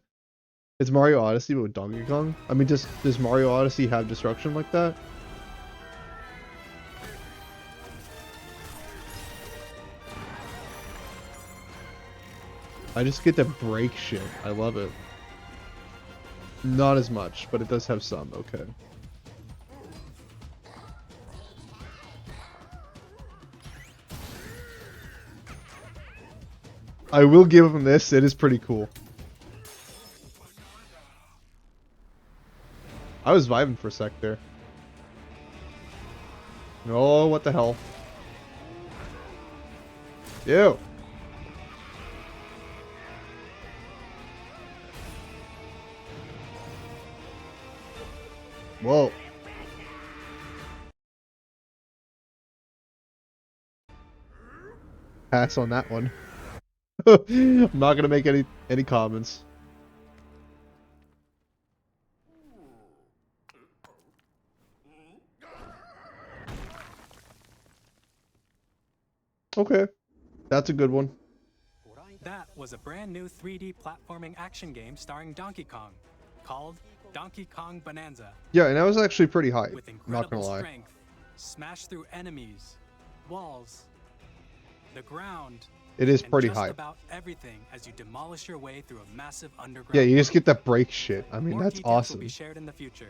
It's Mario Odyssey but with Donkey Kong. I mean, does Mario Odyssey have destruction like that? I just get to break shit. I love it. Not as much, but it does have some, okay. I will give him this, it is pretty cool. I was vibing for a sec there. Oh, what the hell? Ew. Whoa. Pass on that one. I'm not gonna make any comments. Okay. That's a good one. That was a brand new 3D platforming action game starring Donkey Kong, called Donkey Kong Bonanza. Yeah, and that was actually pretty hype. With I'm not incredible gonna lie. strength, smash through enemies, walls, the ground. It is and pretty just hype. about everything as you demolish your way through a massive underground. Yeah, you just get to break shit. I mean, More that's details will awesome. be shared in the future.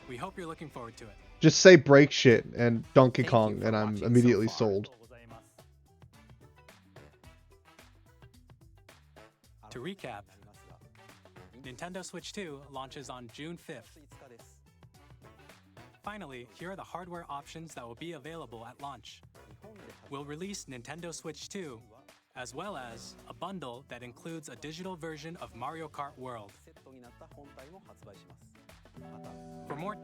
We hope you're looking forward to it. Just say break shit and Donkey Kong, and I'm immediately sold. To recap, Nintendo Switch 2 launches on June 5th. Finally, here are the hardware options that will be available at launch. We'll release Nintendo Switch 2, as well as a bundle that includes a digital version of Mario Kart World. For more